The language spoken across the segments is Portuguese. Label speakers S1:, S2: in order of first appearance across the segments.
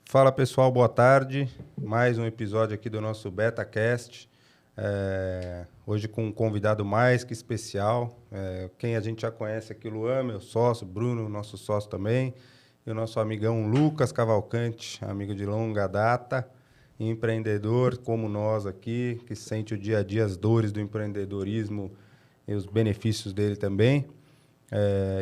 S1: Fala pessoal, boa tarde. Mais um episódio aqui do nosso BetaCast. Hoje com um convidado mais que especial. Quem a gente já conhece aqui, o Luan, meu sócio, Bruno, nosso sócio também. E o nosso amigão Lucas Cavalcante, amigo de longa data, empreendedor como nós aqui, que sente o dia a dia as dores do empreendedorismo e os benefícios dele também.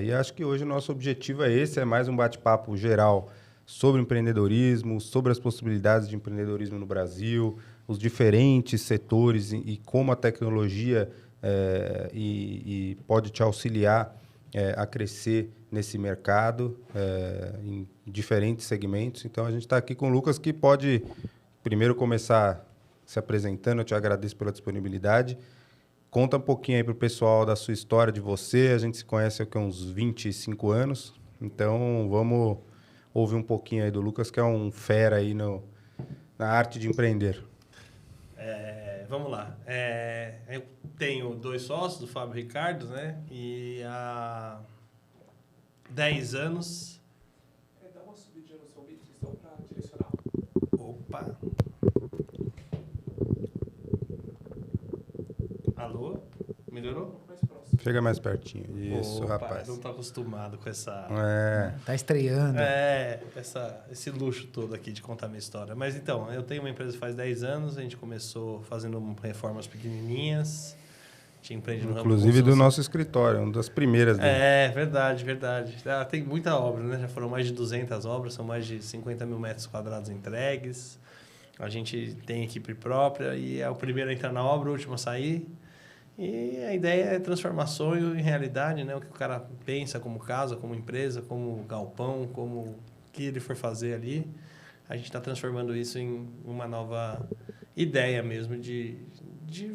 S1: E acho que hoje o nosso objetivo é esse, é mais um bate-papo geral sobre empreendedorismo, sobre as possibilidades de empreendedorismo no Brasil, os diferentes setores e como a tecnologia pode te auxiliar a crescer nesse mercado em diferentes segmentos. Então, a gente está aqui com o Lucas, que pode primeiro começar se apresentando. Eu te agradeço pela disponibilidade. Conta um pouquinho aí para o pessoal da sua história, de você. A gente se conhece há uns 25 anos. Então, vamos ouvir um pouquinho aí do Lucas, que é um fera aí na arte de empreender.
S2: Vamos lá. Eu tenho 2 sócios, o Fábio e o Ricardo, né? E há 10 anos...
S3: Dá uma subidinha no seu mic, só para direcionar.
S2: Opa! Alô? Melhorou?
S3: Mais próximo.
S1: Chega mais pertinho. Isso,
S2: Opa,
S1: rapaz.
S2: não tô acostumado com essa...
S4: Tá estreando.
S2: Esse luxo todo aqui de contar minha história. Mas então, eu tenho uma empresa faz 10 anos, a gente começou fazendo reformas pequenininhas, a gente empreende no ramo de
S1: Inclusive do
S2: construção.
S1: nosso escritório, uma das primeiras dele.
S2: Verdade. Tem muita obra, né? Já foram mais de 200 obras, são mais de 50 mil metros quadrados entregues. A gente tem equipe própria e é o primeiro a entrar na obra, o último a sair. E a ideia é transformar sonho em realidade, né? O que o cara pensa como casa, como empresa, como galpão, como o que ele for fazer ali. A gente está transformando isso em uma nova ideia mesmo de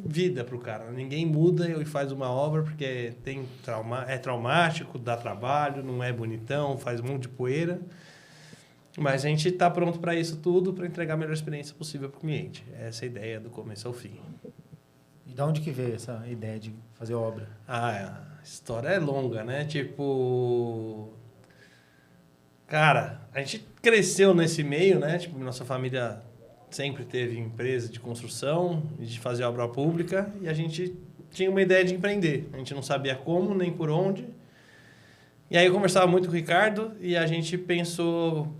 S2: vida para o cara. Ninguém muda e faz uma obra porque é traumático, dá trabalho, não é bonitão, faz um monte de poeira. Mas a gente está pronto para isso tudo, para entregar a melhor experiência possível para o cliente. Essa é a ideia do começo ao fim.
S4: E de onde que veio essa ideia de fazer obra?
S2: A história é longa, né? Cara, a gente cresceu nesse meio, né? Nossa família sempre teve empresa de construção e de fazer obra pública e a gente tinha uma ideia de empreender. A gente não sabia como, nem por onde. E aí eu conversava muito com o Ricardo e a gente pensou...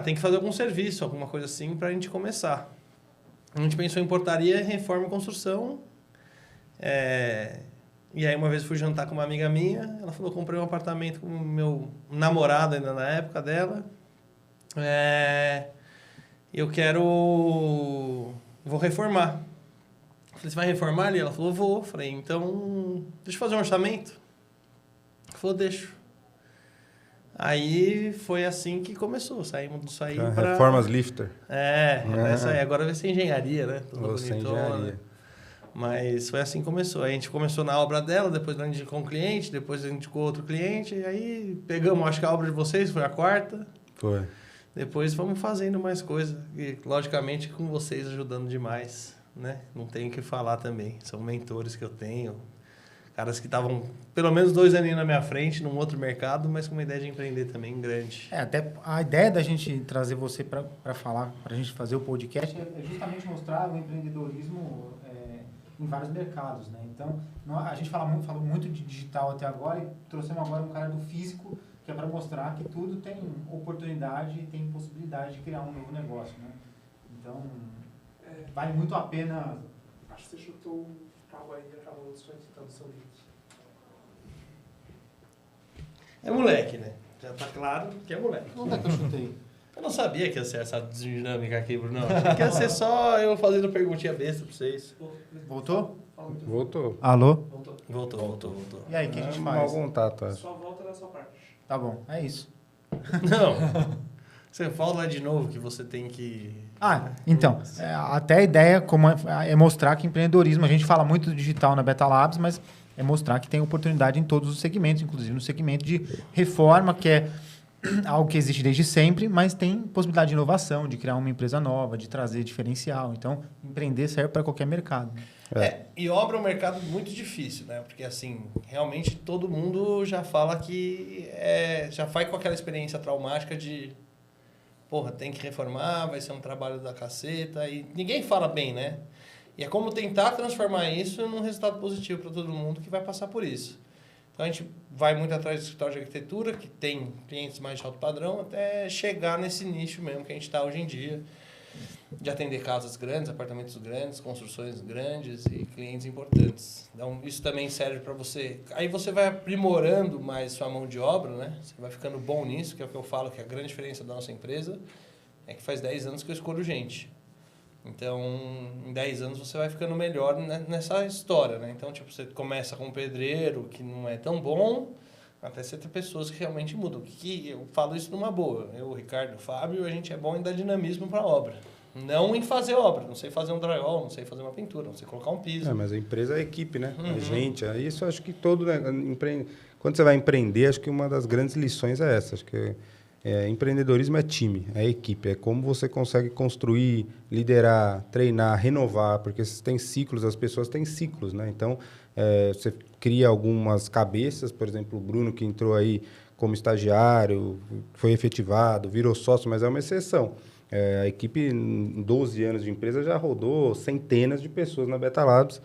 S2: tem que fazer algum serviço, alguma coisa assim, para a gente começar. A gente pensou em portaria, reforma e construção. E aí uma vez eu fui jantar com uma amiga minha, ela falou, comprei um apartamento com o meu namorado ainda na época dela. Eu vou reformar. Eu falei, você vai reformar ali? Ela falou, vou. Eu falei, então, deixa eu fazer um orçamento. Ela falou, deixo. Aí foi assim que começou, saímos disso aí para...
S1: Reformas Lifter.
S2: Essa aí. Agora vai ser engenharia, né?
S1: Ou sem engenharia.
S2: Mas foi assim que começou. A gente começou na obra dela, depois a gente indicou um cliente, depois a gente indicou outro cliente, e aí pegamos, acho que a obra de vocês foi a 4ª.
S1: Foi.
S2: Depois vamos fazendo mais coisa. E, logicamente, com vocês ajudando demais, né? Não tenho o que falar também. São mentores que eu tenho. Caras que estavam pelo menos 2 aninhos na minha frente, num outro mercado, mas com uma ideia de empreender também grande.
S4: Até a ideia da gente trazer você para falar, para a gente fazer o podcast, é justamente mostrar o empreendedorismo em vários mercados, né? Então, a gente falou muito de digital até agora e trouxemos agora um cara do físico, que é para mostrar que tudo tem oportunidade e tem possibilidade de criar um novo negócio, né? Então, vale muito a pena...
S3: Acho que você chutou o carro aí e acabou desconectando o seu mic.
S2: É moleque, né? Já tá claro que é moleque.
S4: Onde é que eu chutei?
S2: Eu não sabia que ia ser essa dinâmica aqui, Bruno. Achei que ia ser só eu fazendo perguntinha besta pra vocês.
S4: Voltou?
S1: Voltou.
S4: Alô?
S2: Voltou.
S4: E aí, o que a gente
S1: Mau
S4: faz?
S1: contato.
S3: Sua volta da sua parte.
S4: Tá bom, é isso.
S2: Não. Você fala lá de novo que você tem que...
S4: Então, até a ideia é mostrar que empreendedorismo, a gente fala muito do digital na Beta Labs, mas é mostrar que tem oportunidade em todos os segmentos, inclusive no segmento de reforma, que é algo que existe desde sempre, mas tem possibilidade de inovação, de criar uma empresa nova, de trazer diferencial. Então, empreender serve para qualquer mercado.
S2: E obra é um mercado muito difícil, né? Porque, assim, realmente todo mundo já fala que já vai com aquela experiência traumática de porra, tem que reformar, vai ser um trabalho da caceta, e ninguém fala bem, né? E é como tentar transformar isso num resultado positivo para todo mundo que vai passar por isso. Então, a gente vai muito atrás do escritório de arquitetura, que tem clientes mais de alto padrão, até chegar nesse nicho mesmo que a gente está hoje em dia, de atender casas grandes, apartamentos grandes, construções grandes e clientes importantes. Então, isso também serve para você... Aí você vai aprimorando mais sua mão de obra, né? Você vai ficando bom nisso, que é o que eu falo, que a grande diferença da nossa empresa é que faz 10 anos que eu escolho gente. Então, em 10 anos você vai ficando melhor nessa história, né? Então, tipo, você começa com um pedreiro que não é tão bom, até você ter pessoas que realmente mudam. Que eu falo isso numa boa. Eu, o Ricardo, o Fábio, a gente é bom em dar dinamismo para a obra. Não em fazer obra. Não sei fazer um drywall, não sei fazer uma pintura, não sei colocar um piso.
S1: Mas a empresa é a equipe, né? A gente. Isso acho que todo... Né? Quando você vai empreender, acho que uma das grandes lições é essa. Acho que empreendedorismo é time, é equipe. É como você consegue construir, liderar, treinar, renovar. Porque você tem ciclos, as pessoas têm ciclos, né? Então, você cria algumas cabeças. Por exemplo, o Bruno, que entrou aí como estagiário, foi efetivado, virou sócio, mas é uma exceção. A equipe, em 12 anos de empresa, já rodou centenas de pessoas na Beta Labs.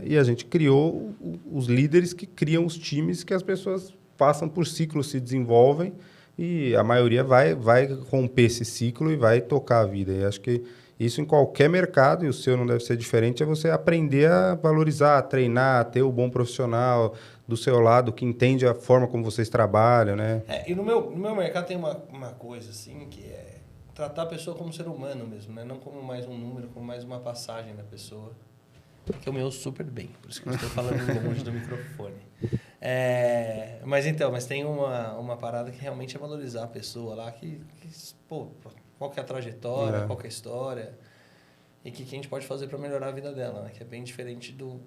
S1: E a gente criou os líderes que criam os times que as pessoas passam por ciclos, se desenvolvem e a maioria vai romper esse ciclo e vai tocar a vida. E acho que isso em qualquer mercado, e o seu não deve ser diferente, é você aprender a valorizar, a treinar, a ter o bom profissional do seu lado, que entende a forma como vocês trabalham, né?
S2: E no meu mercado tem uma coisa assim, que é tratar a pessoa como ser humano mesmo, né? Não como mais um número, como mais uma passagem da pessoa. Que eu me ouço super bem, por isso que eu estou falando longe do microfone. Mas tem uma parada que realmente é valorizar a pessoa lá, pô, qual que é a trajetória, qual que é a história, e que a gente pode fazer para melhorar a vida dela, né? Que é bem diferente do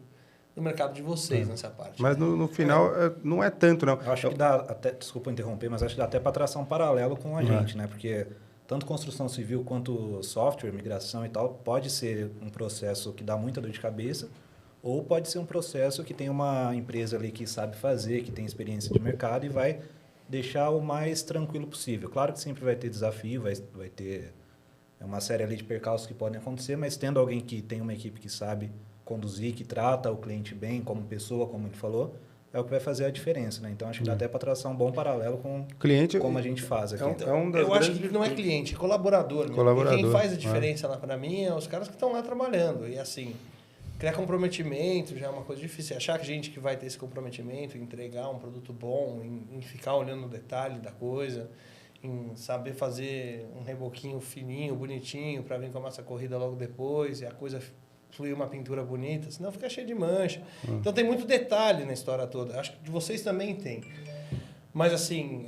S2: mercado de vocês nessa parte.
S1: Mas no final não é tanto, não.
S5: Eu acho que dá até, desculpa interromper, mas acho que dá até para traçar um paralelo com a gente, né? Porque tanto construção civil quanto software, migração e tal, pode ser um processo que dá muita dor de cabeça, ou pode ser um processo que tem uma empresa ali que sabe fazer, que tem experiência de mercado e vai deixar o mais tranquilo possível. Claro que sempre vai ter desafio, vai ter uma série ali de percalços que podem acontecer, mas tendo alguém que tem uma equipe que sabe conduzir, que trata o cliente bem, como pessoa, como ele falou, é o que vai fazer a diferença, né? Então, acho que dá até para traçar um bom paralelo com como a gente faz aqui.
S2: Eu acho que não é cliente, é colaborador. E quem faz a diferença lá para mim é os caras que estão lá trabalhando. E assim, criar comprometimento já é uma coisa difícil. Achar que gente que vai ter esse comprometimento, entregar um produto bom, em ficar olhando o detalhe da coisa, em saber fazer um reboquinho fininho, bonitinho, para vir com a massa corrida logo depois, e a coisa fluir uma pintura bonita, senão fica cheio de mancha. Então tem muito detalhe na história toda. Acho que de vocês também tem. Mas assim,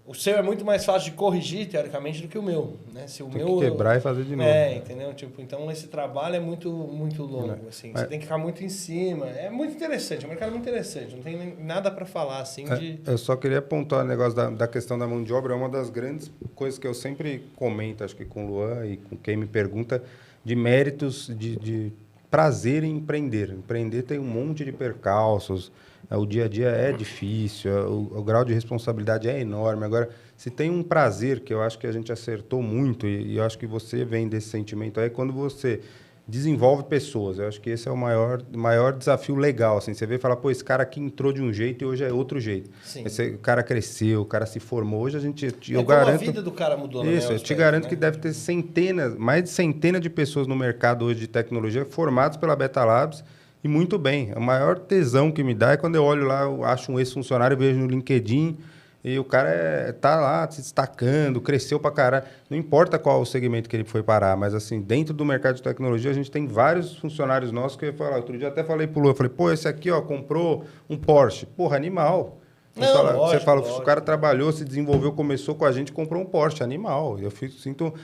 S2: o seu é muito mais fácil de corrigir, teoricamente, do que o meu. Né? Se o
S1: tem
S2: meu,
S1: que quebrar e fazer de novo.
S2: Entendeu? Tipo, então esse trabalho é muito, muito longo. Assim. Você tem que ficar muito em cima. É muito interessante, é um mercado muito interessante. Não tem nada para falar assim de...
S1: Eu só queria apontar o negócio da questão da mão de obra. É uma das grandes coisas que eu sempre comento, acho que com o Luan e com quem me pergunta, de méritos, de prazer em empreender. Empreender tem um monte de percalços, o dia a dia é difícil, o grau de responsabilidade é enorme. Agora, se tem um prazer, que eu acho que a gente acertou muito, e eu acho que você vem desse sentimento aí, quando você desenvolve pessoas. Eu acho que esse é o maior desafio legal. Assim, você vê e fala, pô, esse cara aqui entrou de um jeito e hoje é outro jeito. O cara cresceu, o cara se formou. Hoje a gente... eu garanto,
S2: a vida do cara mudou.
S1: Isso, eu te garanto que deve ter mais de centenas de pessoas no mercado hoje de tecnologia formadas pela Beta Labs e muito bem. O maior tesão que me dá é quando eu olho lá, eu acho um ex-funcionário, vejo no LinkedIn... E o cara tá lá se destacando, cresceu pra caralho. Não importa qual o segmento que ele foi parar, mas assim, dentro do mercado de tecnologia, a gente tem vários funcionários nossos que eu ia falar. Outro dia até falei pro Lu, eu falei, pô, esse aqui, ó, comprou um Porsche. Porra, animal. Você fala, o cara trabalhou, se desenvolveu, começou com a gente, comprou um Porsche, animal. Eu sinto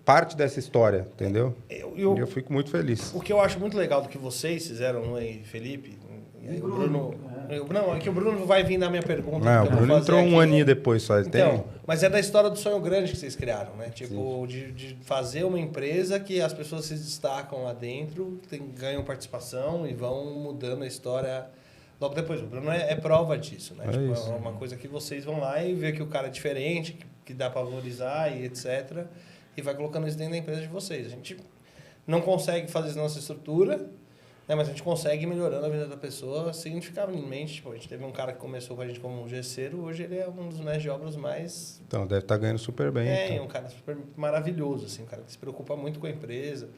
S1: parte dessa história, entendeu? Eu fico muito feliz.
S2: O que eu acho muito legal do que vocês fizeram aí, Felipe, e o Bruno... Não, é que o Bruno vai vir na minha pergunta.
S1: Não, o Bruno entrou um aninho depois só.
S2: Então, mas é da história do sonho grande que vocês criaram, né? Tipo, de fazer uma empresa que as pessoas se destacam lá dentro, ganham participação e vão mudando a história logo depois. O Bruno é prova disso, né? É uma coisa que vocês vão lá e vê que o cara é diferente, que que dá para valorizar e etc. E vai colocando isso dentro da empresa de vocês. A gente não consegue fazer isso na nossa estrutura, né, mas a gente consegue ir melhorando a vida da pessoa significativamente. Tipo, a gente teve um cara que começou com a gente como um gesseiro, hoje ele é um dos mestres de obras mais...
S1: Então, deve estar ganhando super bem.
S2: É,
S1: então.
S2: um cara super maravilhoso, assim, um cara que se preocupa muito com a empresa,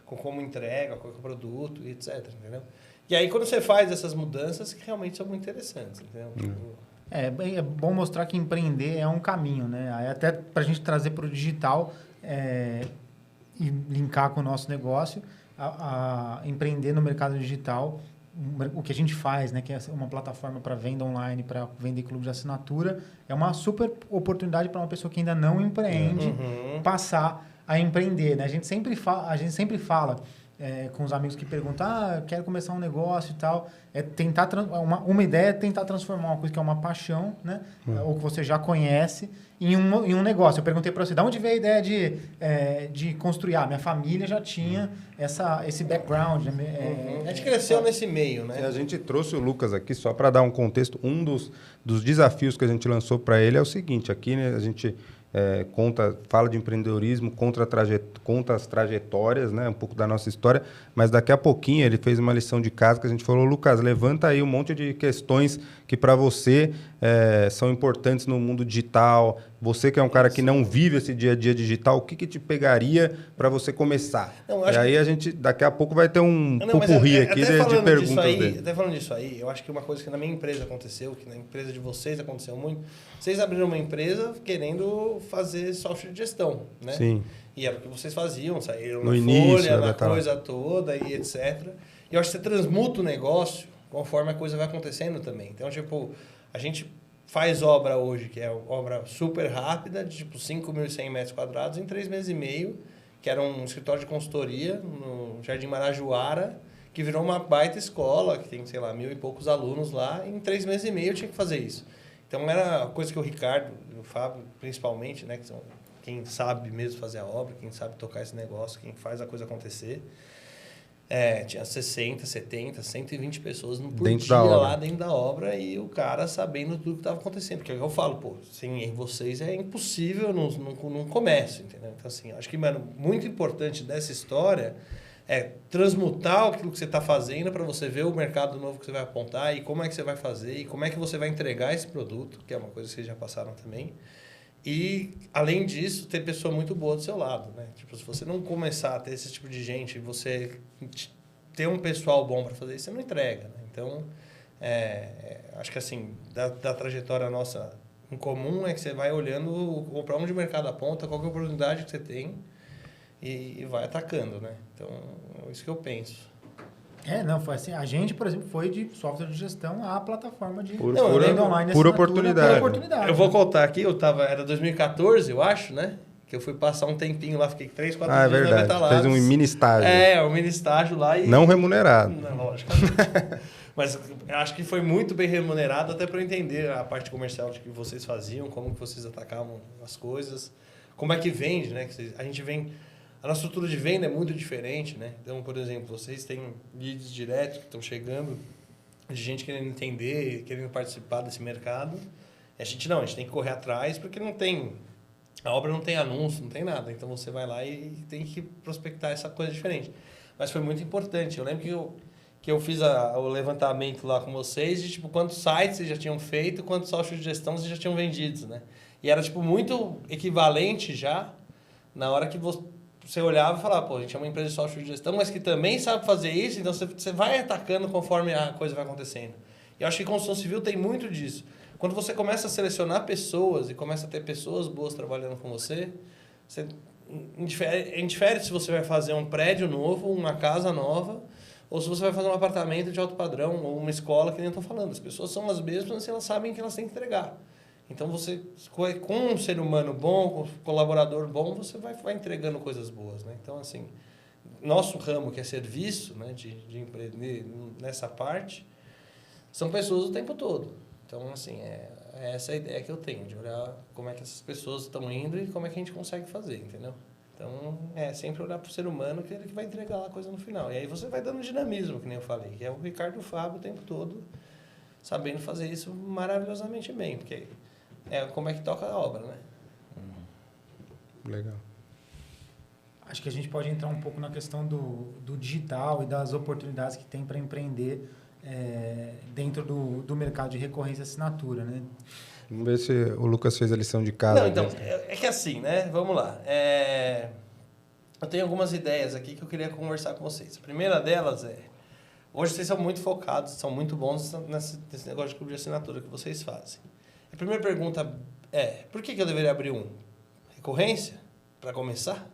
S2: com como entrega, com o produto e etc, entendeu? E aí, quando você faz essas mudanças, que realmente são muito interessantes, entendeu? Tipo,
S4: É bom mostrar que empreender é um caminho, né? Aí até para a gente trazer para o digital e linkar com o nosso negócio, a empreender no mercado digital, o que a gente faz, né? Que é uma plataforma para venda online, para venda em clube de assinatura, é uma super oportunidade para uma pessoa que ainda não empreende passar a empreender, né? A gente sempre fala com os amigos que perguntam, quero começar um negócio e tal, tentar uma ideia é tentar transformar uma coisa que é uma paixão, né? Ou que você já conhece em um negócio. Eu perguntei para você, de onde veio a ideia de construir? Minha família já tinha esse background. Né?
S2: a gente cresceu nesse meio, né?
S1: E a gente trouxe o Lucas aqui só para dar um contexto. Um dos desafios que a gente lançou para ele é o seguinte, aqui, né, a gente fala de empreendedorismo, conta as trajetórias, né, um pouco da nossa história, mas daqui a pouquinho ele fez uma lição de casa que a gente falou, Lucas, levanta aí um monte de questões que para você são importantes no mundo digital. Você que é um cara que não vive esse dia a dia digital, o que te pegaria para você começar?
S2: Não,
S1: e aí a gente, daqui a pouco, vai ter um pupurri aqui de perguntas dele.
S2: Até falando disso aí, eu acho que uma coisa que na minha empresa aconteceu, que na empresa de vocês aconteceu muito, vocês abriram uma empresa querendo fazer software de gestão, né?
S1: Sim.
S2: E era o que vocês faziam, saíram
S1: No
S2: na
S1: início,
S2: folha, na
S1: tá.
S2: coisa toda e etc. E eu acho que você transmuta o negócio conforme a coisa vai acontecendo também. Então, tipo, a gente faz obra hoje, que é obra super rápida, de tipo 5.100 metros quadrados, em 3 meses e meio, que era um escritório de consultoria no Jardim Marajoara, que virou uma baita escola, que tem, sei lá, 1.000 e poucos alunos lá. Em 3 meses e meio eu tinha que fazer isso. Então, era coisa que o Ricardo e o Fábio, principalmente, né, que são quem sabe mesmo fazer a obra, quem sabe tocar esse negócio, quem faz a coisa acontecer. Tinha 60, 70, 120 pessoas por dia lá dentro da obra e o cara sabendo tudo que estava acontecendo. Porque é o que eu falo, sem vocês é impossível num comércio, entendeu? Então, assim, acho que, mano, muito importante dessa história é transmutar aquilo que você está fazendo para você ver o mercado novo que você vai apontar e como é que você vai fazer e como é que você vai entregar esse produto, que é uma coisa que vocês já passaram também. E, além disso, ter pessoa muito boa do seu lado, né? Tipo, se você não começar a ter esse tipo de gente e você ter um pessoal bom para fazer isso, você não entrega, né? Então, acho que, assim, da trajetória nossa em comum é que você vai olhando para onde o mercado aponta, qual que é a oportunidade que você tem e vai atacando, né? Então, é isso que eu penso.
S4: Foi assim. A gente, por exemplo, foi de software de gestão à plataforma de
S1: venda
S4: online.
S1: Por oportunidade.
S2: Eu vou contar aqui, era 2014, eu acho, né? Que eu fui passar um tempinho lá, fiquei 3, 4 dias
S1: verdade.
S2: na Metalados.
S1: Fez um mini estágio.
S2: Um mini estágio lá. E...
S1: Não remunerado.
S2: Não, lógico. Mas eu acho que foi muito bem remunerado, até para eu entender a parte comercial de que vocês faziam, como que vocês atacavam as coisas, como é que vende, né? A gente vem... A nossa estrutura de venda é muito diferente, né? Então, por exemplo, vocês têm leads diretos que estão chegando, de gente querendo entender, querendo participar desse mercado. A gente tem que correr atrás, porque a obra não tem anúncio, não tem nada. Então, você vai lá e tem que prospectar essa coisa diferente. Mas foi muito importante. Eu lembro que eu fiz o levantamento lá com vocês de, tipo, quantos sites vocês já tinham feito, quantos softwares de gestão vocês já tinham vendidos, né? E era, tipo, muito equivalente já na hora que você olhava e falava, a gente é uma empresa de software de gestão, mas que também sabe fazer isso, então você vai atacando conforme a coisa vai acontecendo. E eu acho que construção civil tem muito disso. Quando você começa a selecionar pessoas e começa a ter pessoas boas trabalhando com você indifere se você vai fazer um prédio novo, uma casa nova, ou se você vai fazer um apartamento de alto padrão, ou uma escola, que nem eu estou falando. As pessoas são as mesmas e elas sabem que elas têm que entregar. Então, você, com um ser humano bom, com um colaborador bom, você vai entregando coisas boas, né? Então, assim, nosso ramo, que é serviço, né, de empreender nessa parte, são pessoas o tempo todo. Então, assim, é essa a ideia que eu tenho, de olhar como é que essas pessoas estão indo e como é que a gente consegue fazer, entendeu? Então, sempre olhar para o ser humano, que é ele que vai entregar a coisa no final. E aí você vai dando dinamismo, que nem eu falei, que é o Ricardo e o Fábio o tempo todo sabendo fazer isso maravilhosamente bem, porque como é que toca a obra, né?
S1: Legal.
S4: Acho que a gente pode entrar um pouco na questão do digital e das oportunidades que tem para empreender dentro do mercado de recorrência e assinatura, né?
S1: Vamos ver se o Lucas fez a lição de casa.
S2: Não, então, é que assim, né? Vamos lá. Eu tenho algumas ideias aqui que eu queria conversar com vocês. A primeira delas hoje vocês são muito focados, são muito bons nesse negócio de clube de assinatura que vocês fazem. A primeira pergunta por que eu deveria abrir um? Recorrência? Para começar?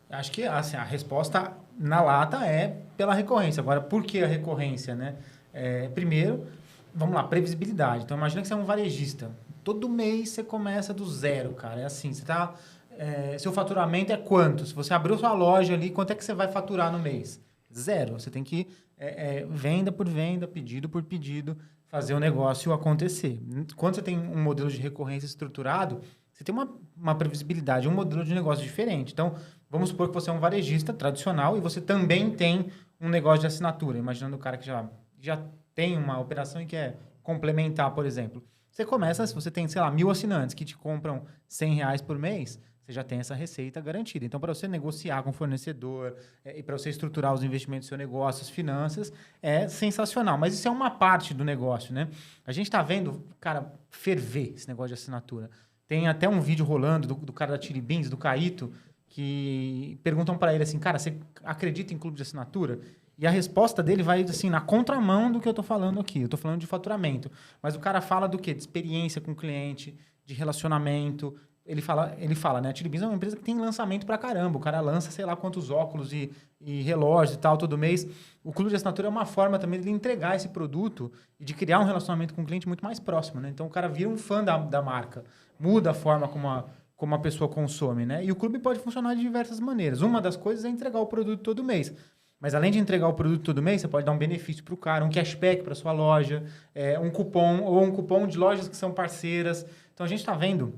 S4: Acho que assim, a resposta na lata é pela recorrência. Agora, por que a recorrência, né? Primeiro, vamos lá, previsibilidade. Então, imagina que você é um varejista. Todo mês você começa do zero, cara. É assim, você tá... seu faturamento é quanto? Se você abriu sua loja ali, quanto é que você vai faturar no mês? Zero. Você tem que venda por venda, pedido por pedido, fazer o negócio acontecer. Quando você tem um modelo de recorrência estruturado, você tem uma previsibilidade, um modelo de negócio diferente. Então, vamos supor que você é um varejista tradicional e você também tem um negócio de assinatura. Imaginando o cara que já tem uma operação e quer complementar, por exemplo. Você começa, se você tem, sei lá, 1.000 assinantes que te compram R$100 por mês, você já tem essa receita garantida. Então, para você negociar com o fornecedor e para você estruturar os investimentos do seu negócio, as finanças, é sensacional. Mas isso é uma parte do negócio, né? A gente está vendo, cara, ferver esse negócio de assinatura. Tem até um vídeo rolando do cara da Chili Beans, do Caíto, que perguntam para ele assim, cara, você acredita em clube de assinatura? E a resposta dele vai assim, na contramão do que eu estou falando aqui. Eu estou falando de faturamento. Mas o cara fala do quê? De experiência com o cliente, de relacionamento. Ele fala, né? A Chili Beans é uma empresa que tem lançamento pra caramba. O cara lança, sei lá, quantos óculos e relógios e tal todo mês. O clube de assinatura é uma forma também de ele entregar esse produto e de criar um relacionamento com o cliente muito mais próximo, né? Então, o cara vira um fã da marca. Muda a forma como a pessoa consome, né? E o clube pode funcionar de diversas maneiras. Uma das coisas é entregar o produto todo mês. Mas, além de entregar o produto todo mês, você pode dar um benefício para o cara, um cashback para sua loja, um cupom de lojas que são parceiras. Então, a gente está vendo,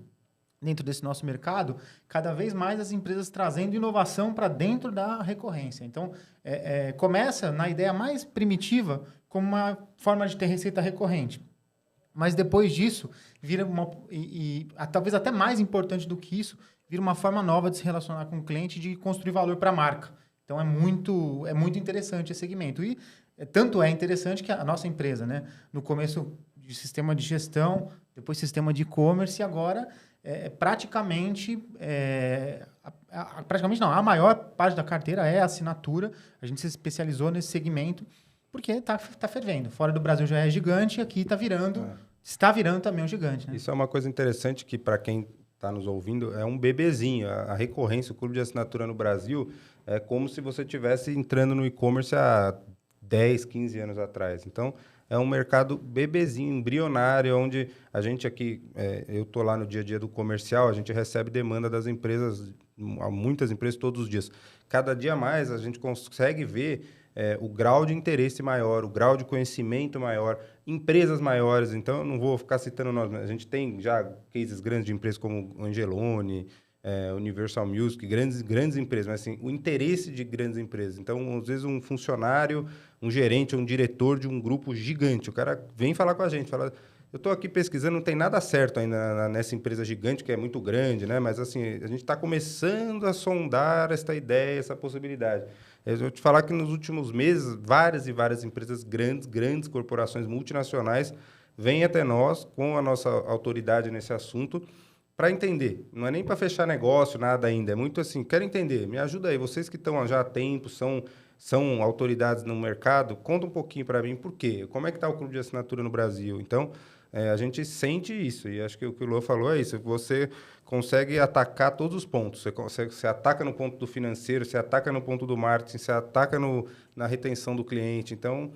S4: dentro desse nosso mercado, cada vez mais as empresas trazendo inovação para dentro da recorrência. Então, começa na ideia mais primitiva como uma forma de ter receita recorrente. Mas depois disso, vira talvez até mais importante do que isso, vira uma forma nova de se relacionar com o cliente, de construir valor para a marca. Então, é muito interessante esse segmento. E tanto é interessante que a nossa empresa, né, no começo de sistema de gestão, depois sistema de e-commerce, e agora praticamente não, a maior parte da carteira é a assinatura. A gente se especializou nesse segmento porque está fervendo. Fora do Brasil já é gigante, aqui está virando também um gigante. Né?
S1: Isso é uma coisa interessante que, para quem está nos ouvindo, é um bebezinho. A recorrência, o clube de assinatura no Brasil, é como se você estivesse entrando no e-commerce há 10, 15 anos atrás. Então, é um mercado bebezinho, embrionário, onde a gente aqui, eu estou lá no dia a dia do comercial, a gente recebe demanda das empresas, muitas empresas todos os dias. Cada dia mais a gente consegue ver o grau de interesse maior, o grau de conhecimento maior, empresas maiores. Então, eu não vou ficar citando nós, mas a gente tem já cases grandes de empresas como Angelone, Universal Music, grandes empresas, mas assim, o interesse de grandes empresas. Então, às vezes, um funcionário, um gerente, um diretor de um grupo gigante, o cara vem falar com a gente, fala, eu estou aqui pesquisando, não tem nada certo ainda nessa empresa gigante, que é muito grande, né? Mas assim, a gente está começando a sondar essa ideia, essa possibilidade. Eu vou te falar que nos últimos meses, várias e várias empresas grandes corporações multinacionais vêm até nós, com a nossa autoridade nesse assunto, para entender. Não é nem para fechar negócio, nada ainda. É muito assim, quero entender, me ajuda aí. Vocês que estão já há tempo, são autoridades no mercado, conta um pouquinho para mim por quê. Como é que está o clube de assinatura no Brasil? Então, a gente sente isso, e acho que o que o Lô falou é isso. Você consegue atacar todos os pontos. Você ataca no ponto do financeiro, você ataca no ponto do marketing, você ataca na retenção do cliente. Então,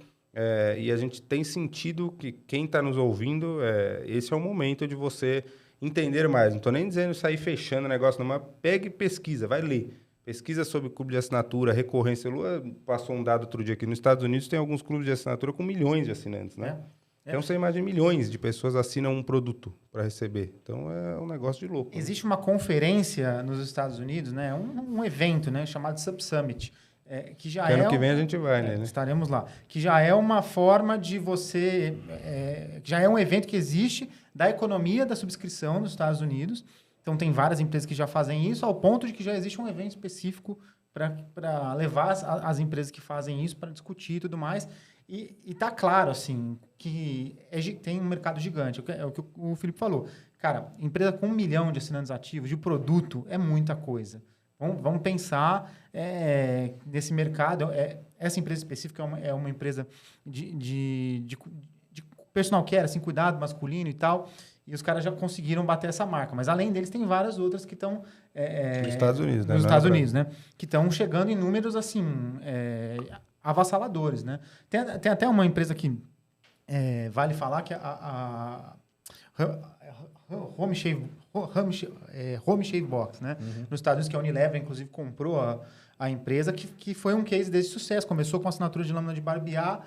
S1: e a gente tem sentido que quem está nos ouvindo, esse é o momento de você entender mais. Não estou nem dizendo sair fechando o negócio, não, mas pegue e pesquisa, vai ler. Pesquisa sobre clube de assinatura, recorrência. O Lua passou um dado outro dia aqui. Nos Estados Unidos tem alguns clubes de assinatura com milhões de assinantes, né? Então, você imagina, milhões de pessoas assinam um produto para receber. Então, é um negócio de louco.
S4: Existe uma conferência nos Estados Unidos, né? Um evento, né? Chamado Subsummit. Que já
S1: ano que vem a gente vai, né?
S4: Estaremos lá. Que já é uma forma de você... já é um evento que existe da economia da subscrição nos Estados Unidos. Então, tem várias empresas que já fazem isso, ao ponto de que já existe um evento específico para levar as empresas que fazem isso para discutir e tudo mais. E está claro, assim, que tem um mercado gigante. É o que o Felipe falou. Cara, empresa com 1 milhão de assinantes ativos, de produto, é muita coisa. Vamos pensar nesse mercado. Essa empresa específica é uma empresa de personal care, assim, cuidado masculino e tal. E os caras já conseguiram bater essa marca. Mas, além deles, tem várias outras que estão...
S1: nos Estados Unidos, né?
S4: Nos Estados Unidos, né? Que estão chegando em números, assim, avassaladores, né? Tem até uma empresa que vale falar, que a Home Shave Box, né? Nos Estados Unidos, que a Unilever, inclusive, comprou a empresa, que foi um case desse sucesso. Começou com assinatura de lâmina de barbear.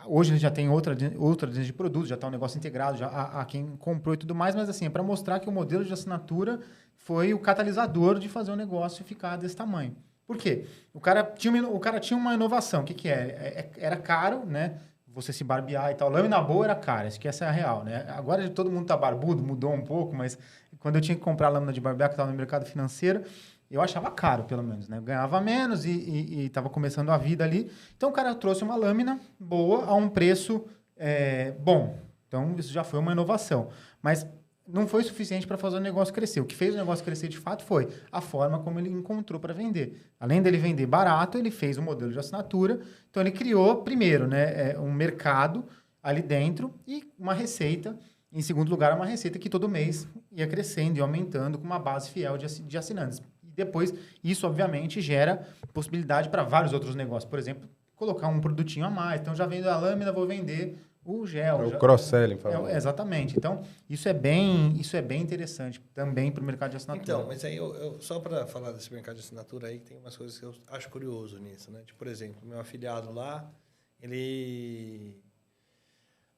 S4: Hoje ele já tem outra linha de produtos, já está um negócio integrado, já a quem comprou e tudo mais, mas assim, é para mostrar que o modelo de assinatura foi o catalisador de fazer o negócio ficar desse tamanho. Por quê? O cara tinha uma inovação. O que era caro, né? Você se barbear e tal. Lâmina boa era cara, acho que essa é a real, né? Agora todo mundo tá barbudo, mudou um pouco, mas quando eu tinha que comprar lâmina de barbear, que estava no mercado financeiro, eu achava caro, pelo menos, né? Eu ganhava menos e estava começando a vida ali. Então, o cara trouxe uma lâmina boa a um preço bom. Então, isso já foi uma inovação. Mas não foi suficiente para fazer o negócio crescer. O que fez o negócio crescer, de fato, foi a forma como ele encontrou para vender. Além dele vender barato, ele fez um modelo de assinatura. Então, ele criou, primeiro, né, um mercado ali dentro e uma receita. Em segundo lugar, uma receita que todo mês ia crescendo e aumentando com uma base fiel de assinantes. Depois, isso, obviamente, gera possibilidade para vários outros negócios. Por exemplo, colocar um produtinho a mais. Então, já vendo a lâmina, vou vender o gel.
S1: O cross-selling.
S4: Exatamente. Então, isso é bem interessante também para o mercado de assinatura.
S2: Então, mas aí, só para falar desse mercado de assinatura aí, tem umas coisas que eu acho curioso nisso, né? Tipo, por exemplo, meu afiliado lá,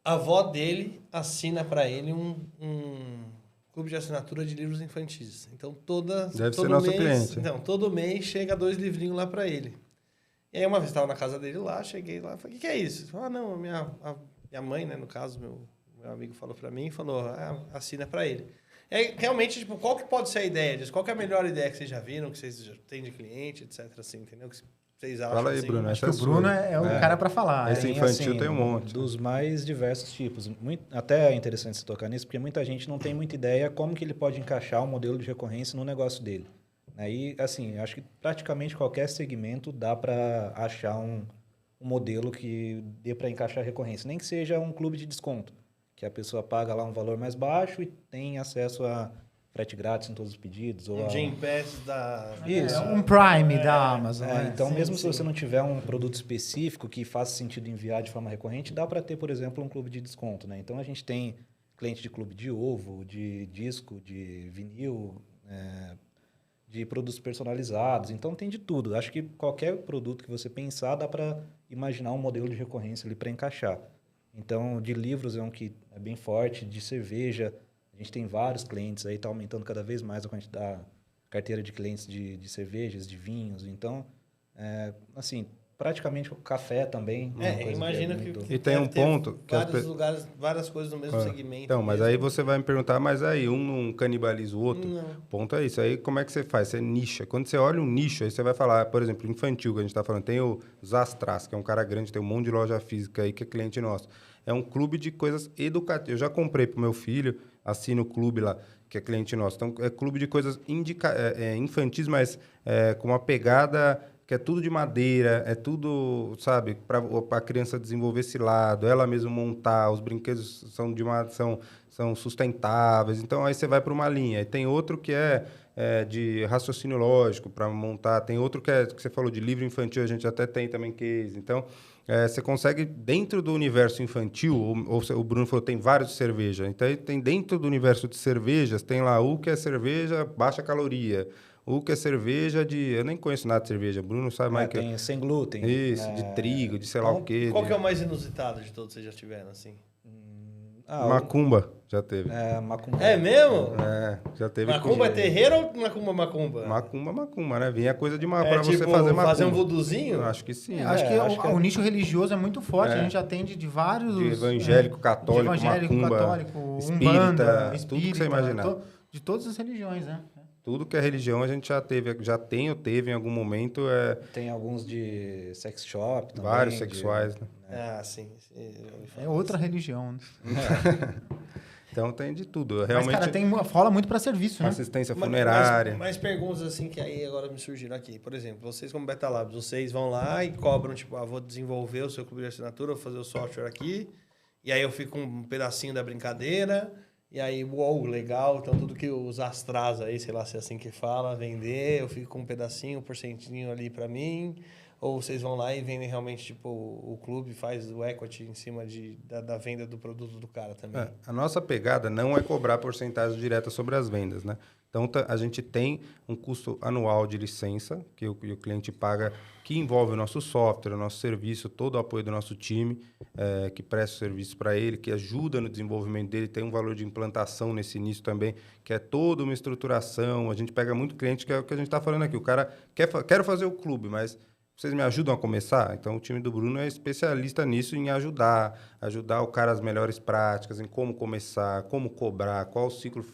S2: a avó dele assina para ele um clube de assinatura de livros infantis. Então,
S1: Deve ser nosso cliente.
S2: Então, todo mês chega 2 livrinhos lá para ele. E aí, uma vez estava na casa dele lá, cheguei lá, falei, o que é isso? Ele falou, não, minha mãe, né, no caso, meu amigo falou para mim, assina para ele. Realmente, tipo, qual que pode ser a ideia disso? Qual que é a melhor ideia que vocês já viram, que vocês já têm de cliente, etc, assim, entendeu? Que vocês acham?
S1: Fala aí,
S2: assim?
S1: Bruno.
S4: Acho que o Bruno é o cara para falar.
S1: Esse infantil
S5: assim,
S1: tem um monte.
S5: Dos mais diversos tipos. Até é interessante você tocar nisso, porque muita gente não tem muita ideia como que ele pode encaixar um modelo de recorrência no negócio dele. Aí, assim, acho que praticamente qualquer segmento dá para achar um modelo que dê para encaixar recorrência. Nem que seja um clube de desconto, que a pessoa paga lá um valor mais baixo e tem acesso a frete grátis em todos os pedidos. Ou
S2: Um Game Pass
S5: Isso.
S4: Um Prime da Amazon.
S5: Então,
S4: sim,
S5: mesmo se
S4: sim.
S5: você não tiver um produto específico que faça sentido enviar de forma recorrente, dá para ter, por exemplo, um clube de desconto, né? Então, a gente tem cliente de clube de ovo, de disco, de vinil, de produtos personalizados. Então, tem de tudo. Acho que qualquer produto que você pensar, dá para imaginar um modelo de recorrência ali para encaixar. Então, de livros é um que é bem forte, de cerveja. A gente tem vários clientes aí, está aumentando cada vez mais a carteira de clientes de cervejas, de vinhos. Então, assim, praticamente o café também.
S2: Imagino que
S1: E tem um ponto que
S2: vários lugares, várias coisas no mesmo segmento.
S1: Então, mas aí você vai me perguntar, mas aí um não canibaliza o outro?
S2: Não.
S1: O ponto é isso. Aí como é que você faz? Você nicha. Quando você olha um nicho, aí você vai falar, por exemplo, infantil, que a gente está falando. Tem o Zastras, que é um cara grande, tem um monte de loja física aí, que é cliente nosso. É um clube de coisas educativas. Eu já comprei para o meu filho, assino o clube lá, que é cliente nosso. Então, é clube de coisas infantis, mas com uma pegada que é tudo de madeira, é tudo, sabe, para a criança desenvolver esse lado, ela mesma montar, os brinquedos são sustentáveis. Então, aí você vai para uma linha. E tem outro que é de raciocínio lógico para montar. Tem outro que você falou de livro infantil, a gente até tem também case. Então, você consegue, dentro do universo infantil, ou o Bruno falou, tem vários de cerveja. Então, tem dentro do universo de cervejas, tem lá o que é cerveja baixa caloria, o que é cerveja de... Eu nem conheço nada de cerveja, Bruno sabe mais que...
S5: Tem sem glúten.
S1: Isso, de trigo, de sei lá o quê.
S2: Qual que é o mais inusitado de todos que vocês já tiveram, assim?
S1: Macumba, já teve.
S5: Macumba.
S2: É mesmo?
S1: Já teve.
S2: Macumba é terreiro ou macumba?
S1: Macumba, né? Vinha coisa de pra você
S2: tipo,
S1: fazer macumba.
S2: fazer um voodoozinho?
S1: Eu acho que sim.
S4: Acho que o nicho religioso é muito forte. A gente atende de vários...
S1: De evangélico, católico,
S4: de evangélico,
S1: macumba,
S4: católico,
S1: espírita,
S4: umbanda,
S1: tudo que você imaginar.
S4: De todas as religiões, né?
S1: Tudo que é religião a gente já tem ou teve em algum momento.
S5: Tem alguns de sex shop também.
S1: Vários sexuais, né?
S2: Ah, sim.
S4: É outra religião, né?
S1: Então tem de tudo.
S4: Mas,
S1: Realmente,
S4: cara, rola muito para serviço, né?
S1: assistência funerária.
S2: Mais perguntas assim que aí agora me surgiram aqui. Por exemplo, vocês como Beta Labs, vocês vão lá e cobram, tipo, vou desenvolver o seu clube de assinatura, vou fazer o software aqui, e aí eu fico com um pedacinho da brincadeira, e aí, uou, legal, então tudo que os astras aí, sei lá se é assim que fala, vender, eu fico com um pedacinho, um porcentinho ali pra mim, ou vocês vão lá e vendem realmente, tipo, o clube faz o equity em cima da venda do produto do cara também?
S1: A nossa pegada não é cobrar porcentagem direta sobre as vendas, né? Então, a gente tem um custo anual de licença que o cliente paga, que envolve o nosso software, o nosso serviço, todo o apoio do nosso time, que presta o serviço para ele, que ajuda no desenvolvimento dele, tem um valor de implantação nesse início também, que é toda uma estruturação. A gente pega muito cliente, que é o que a gente está falando aqui. O cara quer fazer o clube, mas vocês me ajudam a começar? Então, o time do Bruno é especialista nisso, em ajudar o cara as melhores práticas, em como começar, como cobrar, qual o ciclo,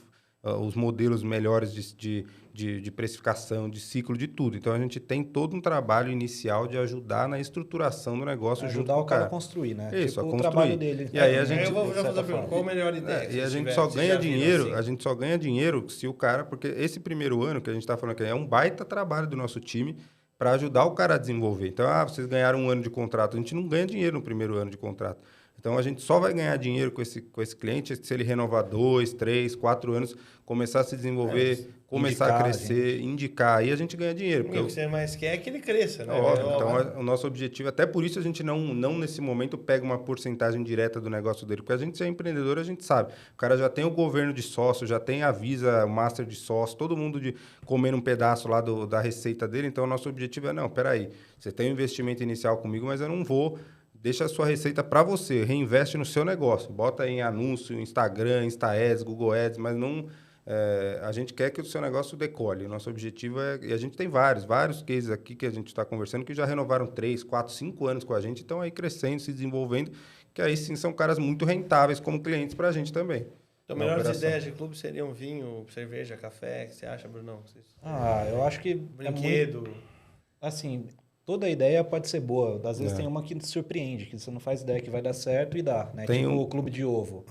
S1: os modelos melhores de precificação, de ciclo, de tudo. Então, a gente tem todo um trabalho inicial de ajudar na estruturação do negócio junto
S5: Ajudar
S1: com
S5: o cara a construir, né?
S1: Isso,
S5: tipo,
S1: a
S5: o
S1: construir.
S5: trabalho dele.
S1: E aí a gente...
S2: Eu vou
S5: de
S2: fazer
S5: certa
S2: a pergunta,
S5: forma.
S2: qual a melhor ideia? que
S1: E a
S2: vocês
S1: gente
S2: tiveram?
S1: só
S2: Vocês
S1: ganha
S2: já viram
S1: dinheiro,
S2: assim?
S1: a gente só ganha dinheiro se o cara... Porque esse primeiro ano que a gente está falando aqui é um baita trabalho do nosso time para ajudar o cara a desenvolver. Então, vocês ganharam um ano de contrato. A gente não ganha dinheiro no primeiro ano de contrato. Então, a gente só vai ganhar dinheiro com esse cliente se ele renovar 2, 3, 4 anos, começar a se desenvolver, começar a crescer, indicar. Aí a gente ganha dinheiro.
S2: O que você mais quer é que ele cresça, né?
S1: Óbvio. Então, o nosso objetivo, até por isso a gente não nesse momento pega uma porcentagem direta do negócio dele, porque a gente, se é empreendedor, a gente sabe. O cara já tem o governo de sócio, já tem a Visa, o Master de sócio, todo mundo comendo um pedaço lá da receita dele. Então, o nosso objetivo é, não, peraí, você tem um investimento inicial comigo, mas eu não vou... Deixa a sua receita para você, reinveste no seu negócio. Bota em anúncio, Instagram, Insta Ads, Google Ads, mas não... a gente quer que o seu negócio decole. O nosso objetivo é... E a gente tem vários cases aqui que a gente está conversando que já renovaram 3, 4, 5 anos com a gente, estão aí crescendo, se desenvolvendo, que aí sim são caras muito rentáveis como clientes para a gente também.
S2: Então, melhores ideias de clube seriam vinho, cerveja, café, o que você acha, Brunão?
S5: Eu acho que
S2: Brinquedo.
S5: assim, toda ideia pode ser boa. Às vezes tem uma que te surpreende, que você não faz ideia que vai dar certo e dá, né?
S1: Tem
S5: tipo o clube de ovo.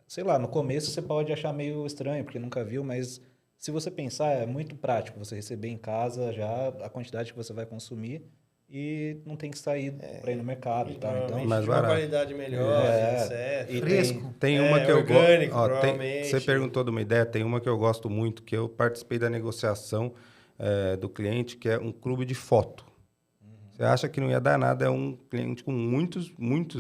S5: Sei lá, no começo você pode achar meio estranho, porque nunca viu, mas se você pensar, é muito prático você receber em casa já a quantidade que você vai consumir e não tem que sair para ir no mercado e tal. Então,
S1: mais
S2: uma
S1: barato.
S2: qualidade melhor, etc.
S5: E
S4: Fresco.
S1: Tem uma que eu
S2: orgânico,
S1: gosto.
S2: provavelmente.
S1: Você perguntou de uma ideia, tem uma que eu gosto muito, que eu participei da negociação do cliente, que é um clube de foto. Você acha que não ia dar nada, é um cliente com muitos,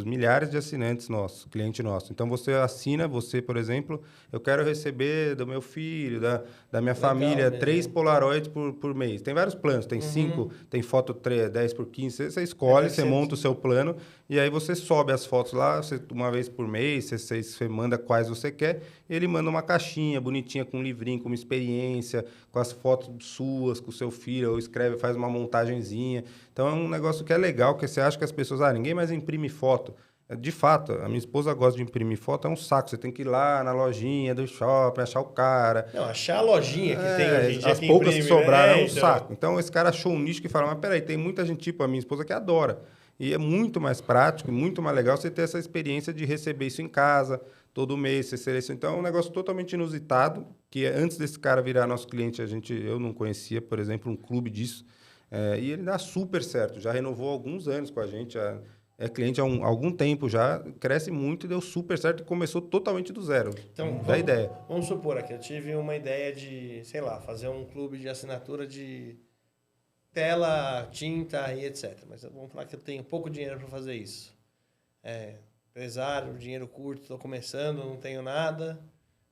S1: milhares de assinantes nossos, cliente nosso. Então, você, por exemplo, eu quero receber do meu filho, da minha família,
S2: mesmo.
S1: 3 Polaroids por mês. Tem vários planos, tem 5, tem foto 10 por 15. Você escolhe, você monta o seu plano e aí você sobe as fotos lá, uma vez por mês, você manda quais você quer. Ele manda uma caixinha bonitinha com um livrinho, com uma experiência, com as fotos suas, com o seu filho, ou faz uma montagenzinha. Então, é um negócio que é legal, que você acha que as pessoas... ninguém mais imprime foto. De fato, a minha esposa gosta de imprimir foto, é um saco. Você tem que ir lá na lojinha do shopping, achar o cara.
S2: Não, achar a lojinha que tem hoje em dia
S1: as
S2: que
S1: poucas
S2: imprime,
S1: que sobraram
S2: né?
S1: é um saco. Então, esse cara achou um nicho que fala, mas peraí, tem muita gente, tipo a minha esposa, que adora. E é muito mais prático, muito mais legal você ter essa experiência de receber isso em casa, todo mês, você seleciona. Então, é um negócio totalmente inusitado, que antes desse cara virar nosso cliente, eu não conhecia, por exemplo, um clube disso. E ele dá super certo, já renovou há alguns anos com a gente, é cliente há algum tempo já, cresce muito e deu super certo e começou totalmente do zero.
S2: Então,
S1: ideia.
S2: Vamos supor aqui, eu tive uma ideia de, sei lá, fazer um clube de assinatura de tela, tinta e etc. Mas vamos falar que eu tenho pouco dinheiro para fazer isso. Empresário, dinheiro curto, estou começando, não tenho nada.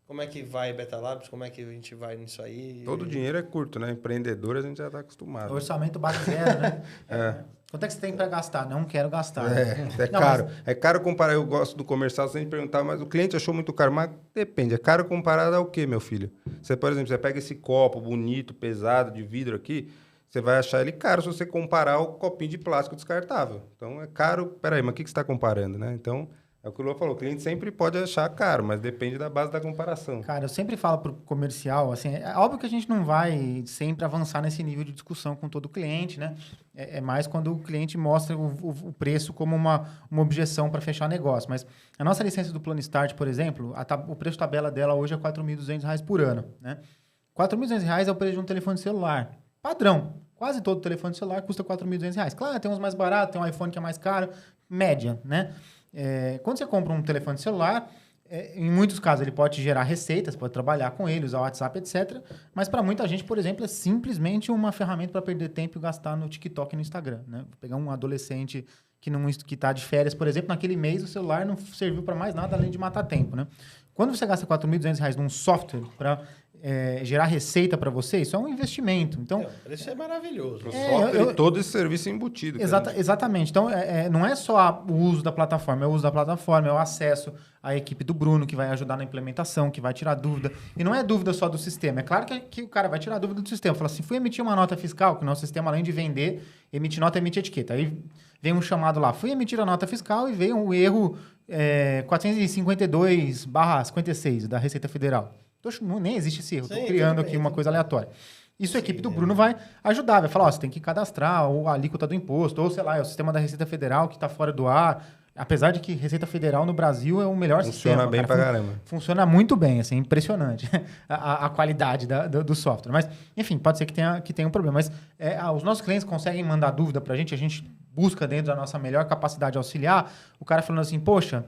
S2: Como é que vai Beta Labs? Como é que a gente vai nisso aí?
S1: Todo dinheiro é curto, né? Empreendedor a gente já está acostumado.
S4: O orçamento bate zero, né? Quanto é que você tem para gastar? Não quero gastar.
S1: É caro. Mas... É caro comparar. Eu gosto do comercial, você perguntar, mas o cliente achou muito caro. Mas depende. É caro comparado ao quê, meu filho? Você, por exemplo, você pega esse copo bonito, pesado, de vidro aqui, você vai achar ele caro se você comparar o copinho de plástico descartável. Então, é caro. Peraí, mas o que você está comparando, né? Então, É o que o Lua falou, o cliente sempre pode achar caro, mas depende da base da comparação.
S4: Cara, eu sempre falo pro comercial, assim, é óbvio que a gente não vai sempre avançar nesse nível de discussão com todo cliente, né? É mais quando o cliente mostra o preço como uma objeção para fechar negócio. Mas a nossa licença do Plano Start, por exemplo, o preço tabela dela hoje é R$ 4.200 por ano, né? R$ 4.200 é o preço de um telefone celular. Padrão. Quase todo telefone celular custa R$ 4.200. Claro, tem uns mais baratos, tem um iPhone que é mais caro, média, né? Quando você compra um telefone celular, em muitos casos ele pode gerar receitas, pode trabalhar com ele, usar o WhatsApp, etc. Mas para muita gente, por exemplo, é simplesmente uma ferramenta para perder tempo e gastar no TikTok e no Instagram, né? Vou pegar um adolescente que está de férias, por exemplo, naquele mês o celular não serviu para mais nada além de matar tempo, né? Quando você gasta R$ 4.200 num software para gerar receita para você, isso é um investimento. Então,
S2: isso é maravilhoso.
S1: O software e todo esse serviço embutido.
S4: Exatamente. Então, não é só o uso da plataforma, é o uso da plataforma, é o acesso à equipe do Bruno, que vai ajudar na implementação, que vai tirar dúvida. E não é dúvida só do sistema. É claro que o cara vai tirar dúvida do sistema. Fala assim, fui emitir uma nota fiscal, que o nosso sistema, além de vender, emite nota, emite etiqueta. Aí vem um chamado lá, fui emitir a nota fiscal e veio um erro 452/56 da Receita Federal. Nem existe esse erro, estou criando aqui uma coisa aleatória. Isso a equipe do Bruno vai ajudar, vai falar, você tem que cadastrar ou a alíquota do imposto, ou sei lá, é o sistema da Receita Federal que está fora do ar. Apesar de que Receita Federal no Brasil é o melhor sistema.
S1: Funciona bem pra caramba.
S4: Funciona muito bem, assim, impressionante a qualidade do software. Mas, enfim, pode ser que tenha um problema. Mas os nossos clientes conseguem mandar dúvida pra gente, a gente busca dentro da nossa melhor capacidade de auxiliar, o cara falando assim, poxa,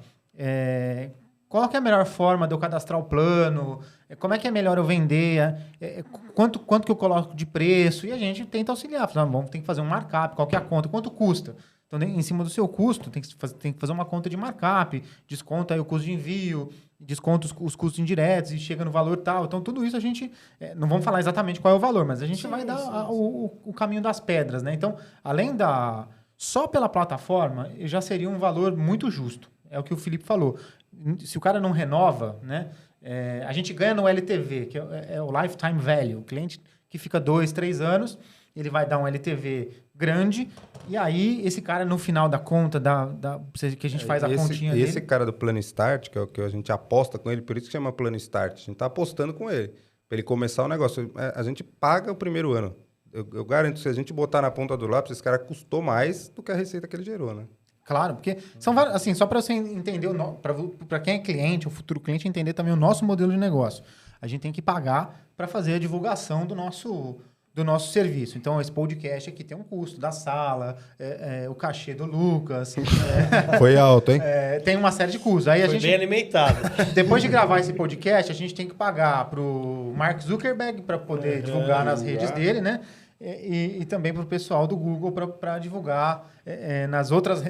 S4: qual que é a melhor forma de eu cadastrar o plano? Como é que é melhor eu vender? Quanto que eu coloco de preço? E a gente tenta auxiliar. Vamos ter que fazer um markup, qual que é a conta? Quanto custa? Então, em cima do seu custo, tem que fazer uma conta de markup, desconta aí o custo de envio, desconta os custos indiretos e chega no valor tal. Então, tudo isso a gente... não vamos falar exatamente qual é o valor, mas a gente vai dar o caminho das pedras, né? Então, além só pela plataforma, já seria um valor muito justo. É o que o Felipe falou. Se o cara não renova, né? A gente ganha no LTV, que é o Lifetime Value. O cliente que fica 2, 3 anos, ele vai dar um LTV grande, e aí esse cara, no final da conta, que a gente faz a continha dele...
S1: Esse cara do Plano Start, que é o que a gente aposta com ele, por isso que chama Plano Start, a gente está apostando com ele, para ele começar o negócio. A gente paga o primeiro ano. Eu garanto, se a gente botar na ponta do lápis, esse cara custou mais do que a receita que ele gerou, né?
S4: Claro, porque são vários, assim, só para você entender, para quem é cliente, o futuro cliente entender também o nosso modelo de negócio. A gente tem que pagar para fazer a divulgação do nosso serviço. Então, esse podcast aqui tem um custo da sala, o cachê do Lucas.
S1: Foi alto, hein?
S4: Tem uma série de custos. Aí
S2: Foi bem alimentado.
S4: Depois de gravar esse podcast, a gente tem que pagar para o Mark Zuckerberg para poder divulgar nas redes dele, né? E também para o pessoal do Google para divulgar nas outras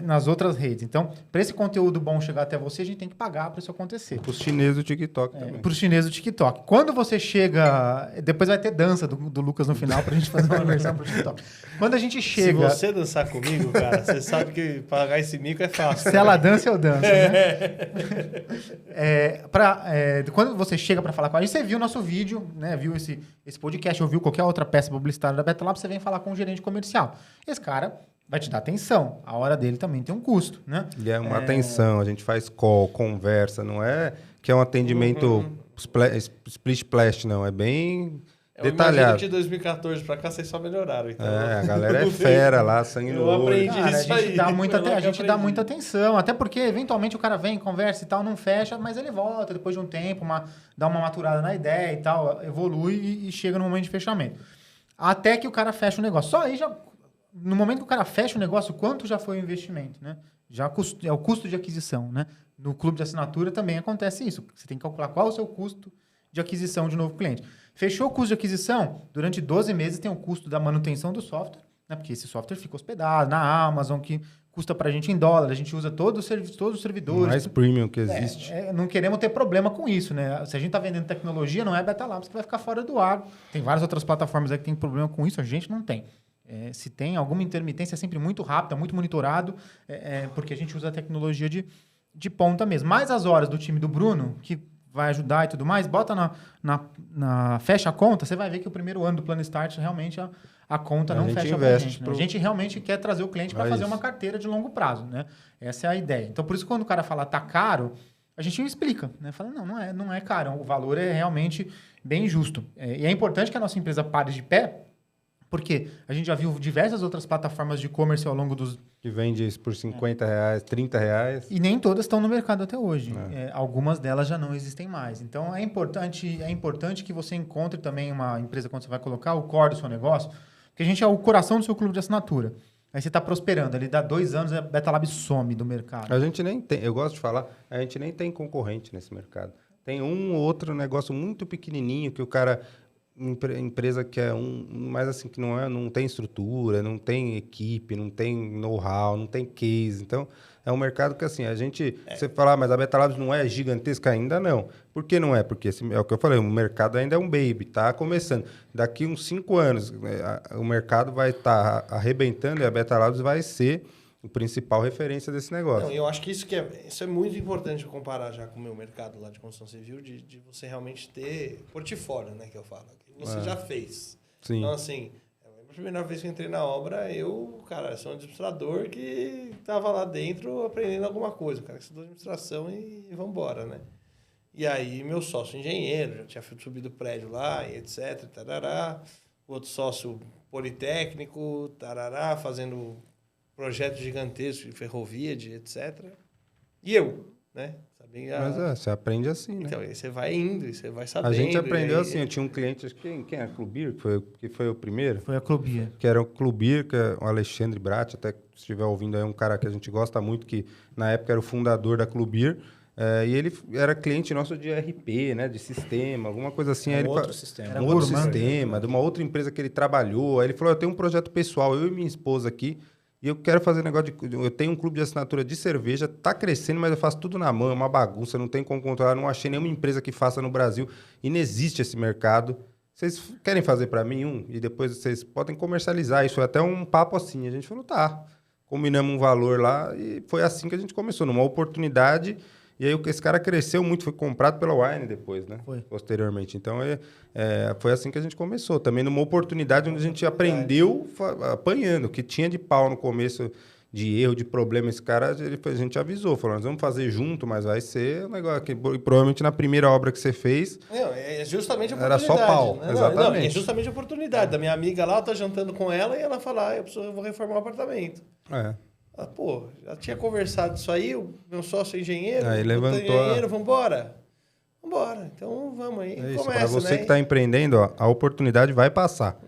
S4: redes. Então, para esse conteúdo bom chegar até você, a gente tem que pagar para isso acontecer.
S1: Para os chineses do TikTok também.
S4: Para os chineses do TikTok. Quando você chega... Depois vai ter dança do Lucas no final para a gente fazer uma versão para o TikTok. Quando a gente chega...
S2: Se você dançar comigo, cara, você sabe que pagar esse mico é fácil.
S4: Se ela dança, eu danço. Né? Quando você chega para falar com a gente, você viu o nosso vídeo, né? Viu esse podcast, ou viu qualquer outra peça publicitária da Betalab, você vem falar com o gerente comercial. Esse cara vai te dar atenção. A hora dele também tem um custo, né?
S1: E é uma atenção, a gente faz call, conversa, não é que é um atendimento split splash, não. É bem detalhado.
S2: Eu imagino que de 2014 para cá vocês só melhoraram. Então.
S1: A galera é fera lá, sangue no olho.
S2: Aprendi
S4: Cara,
S2: isso
S4: a gente dá muita atenção. Até porque, eventualmente, o cara vem, conversa e tal, não fecha, mas ele volta depois de um tempo, dá uma maturada na ideia e tal, evolui e chega no momento de fechamento. Até que o cara fecha o negócio. Só aí, no momento que o cara fecha o negócio, quanto já foi o investimento, né? É o custo de aquisição, né? No clube de assinatura também acontece isso. Você tem que calcular qual é o seu custo de aquisição de novo cliente. Fechou o custo de aquisição, durante 12 meses tem o custo da manutenção do software, né? Porque esse software fica hospedado na Amazon, que custa pra gente em dólar, a gente usa todos os servidores.
S1: Mais premium que existe.
S4: Não queremos ter problema com isso, né? Se a gente tá vendendo tecnologia, não é Betalabs que vai ficar fora do ar. Tem várias outras plataformas aí que tem problema com isso, a gente não tem. Se tem alguma intermitência, é sempre muito rápida, muito monitorado, porque a gente usa a tecnologia de ponta mesmo. Mas as horas do time do Bruno, que vai ajudar e tudo mais, bota fecha a conta, você vai ver que o primeiro ano do Plano Start realmente a conta não fecha pra gente. Né? A gente realmente quer trazer o cliente para fazer uma carteira de longo prazo, né? Essa é a ideia. Então, por isso, quando o cara fala tá caro, a gente explica, né? Fala, não é caro, o valor é realmente bem justo. E é importante que a nossa empresa pare de pé, porque a gente já viu diversas outras plataformas de e-commerce ao longo dos...
S1: Que vende isso por R$50, R$30.
S4: E nem todas estão no mercado até hoje. Algumas delas já não existem mais. Então, é importante que você encontre também uma empresa, quando você vai colocar o core do seu negócio, porque a gente é o coração do seu clube de assinatura. Aí você está prosperando. Ali dá 2 anos, a Betalab some do mercado.
S1: A gente nem tem, eu gosto de falar, a gente nem tem concorrente nesse mercado. Tem um ou outro negócio muito pequenininho que o cara... empresa que é mas assim, que não tem estrutura, não tem equipe, não tem know-how, não tem case. Então, é um mercado que assim, você fala, mas a Betalabs não é gigantesca ainda? Não. Por que não é? Porque é o que eu falei, o mercado ainda é um baby, tá começando. Daqui uns 5 anos, o mercado vai estar arrebentando e a Betalabs vai ser o principal referência desse negócio.
S2: Não, eu acho que isso é muito importante comparar já com o meu mercado lá de construção civil, de você realmente ter portfólio, né, que eu falo. Que você já fez.
S1: Sim.
S2: Então, assim, a primeira vez que eu entrei na obra, eu sou um administrador que estava lá dentro aprendendo alguma coisa. O cara que estudou administração e vambora, né? E aí, meu sócio engenheiro, já tinha subido o prédio lá, e etc, tarará. O outro sócio politécnico, tarará, fazendo... projetos gigantescos de ferrovia, de etc. E eu, né?
S1: Mas você aprende assim, né?
S2: Então, aí você vai indo, e você vai sabendo.
S1: A gente aprendeu assim, eu tinha um cliente, acho que quem era? Clubir, que foi o primeiro?
S4: Foi a Clubir.
S1: Que era o Clubir, que é o Alexandre Brat, até se estiver ouvindo aí, um cara que a gente gosta muito, que na época era o fundador da Clubir, e ele era cliente nosso de RP, né? De sistema, alguma coisa assim.
S5: Outro sistema.
S1: Um outro sistema, de uma outra empresa que ele trabalhou. Aí ele falou, eu tenho um projeto pessoal, eu e minha esposa aqui, e eu quero fazer negócio eu tenho um clube de assinatura de cerveja, tá crescendo, mas eu faço tudo na mão, é uma bagunça, não tem como controlar, não achei nenhuma empresa que faça no Brasil, e não existe esse mercado. Vocês querem fazer para mim um? E depois vocês podem comercializar isso, é até um papo assim. A gente falou, tá. Combinamos um valor lá e foi assim que a gente começou, numa oportunidade. E aí esse cara cresceu muito, foi comprado pela Wine depois, né?
S4: Foi.
S1: Posteriormente. Então, foi assim que a gente começou. Também numa oportunidade onde a gente aprendeu apanhando. O que tinha de pau no começo, de erro, de problema, esse cara, a gente avisou. Falou, nós vamos fazer junto, mas vai ser um negócio que provavelmente na primeira obra que você fez...
S2: Não, é justamente a
S1: Era
S2: oportunidade.
S1: só pau,
S2: né?
S1: exatamente.
S2: Não, é justamente a oportunidade. Da minha amiga lá, eu tô jantando com ela e ela fala, eu vou reformar o apartamento. Pô, já tinha conversado isso aí, o meu sócio é engenheiro,
S1: aí levantou
S2: engenheiro, vambora. Então vamos aí.
S1: É isso,
S2: começa,
S1: para você
S2: né?
S1: que está empreendendo, ó, a oportunidade vai passar.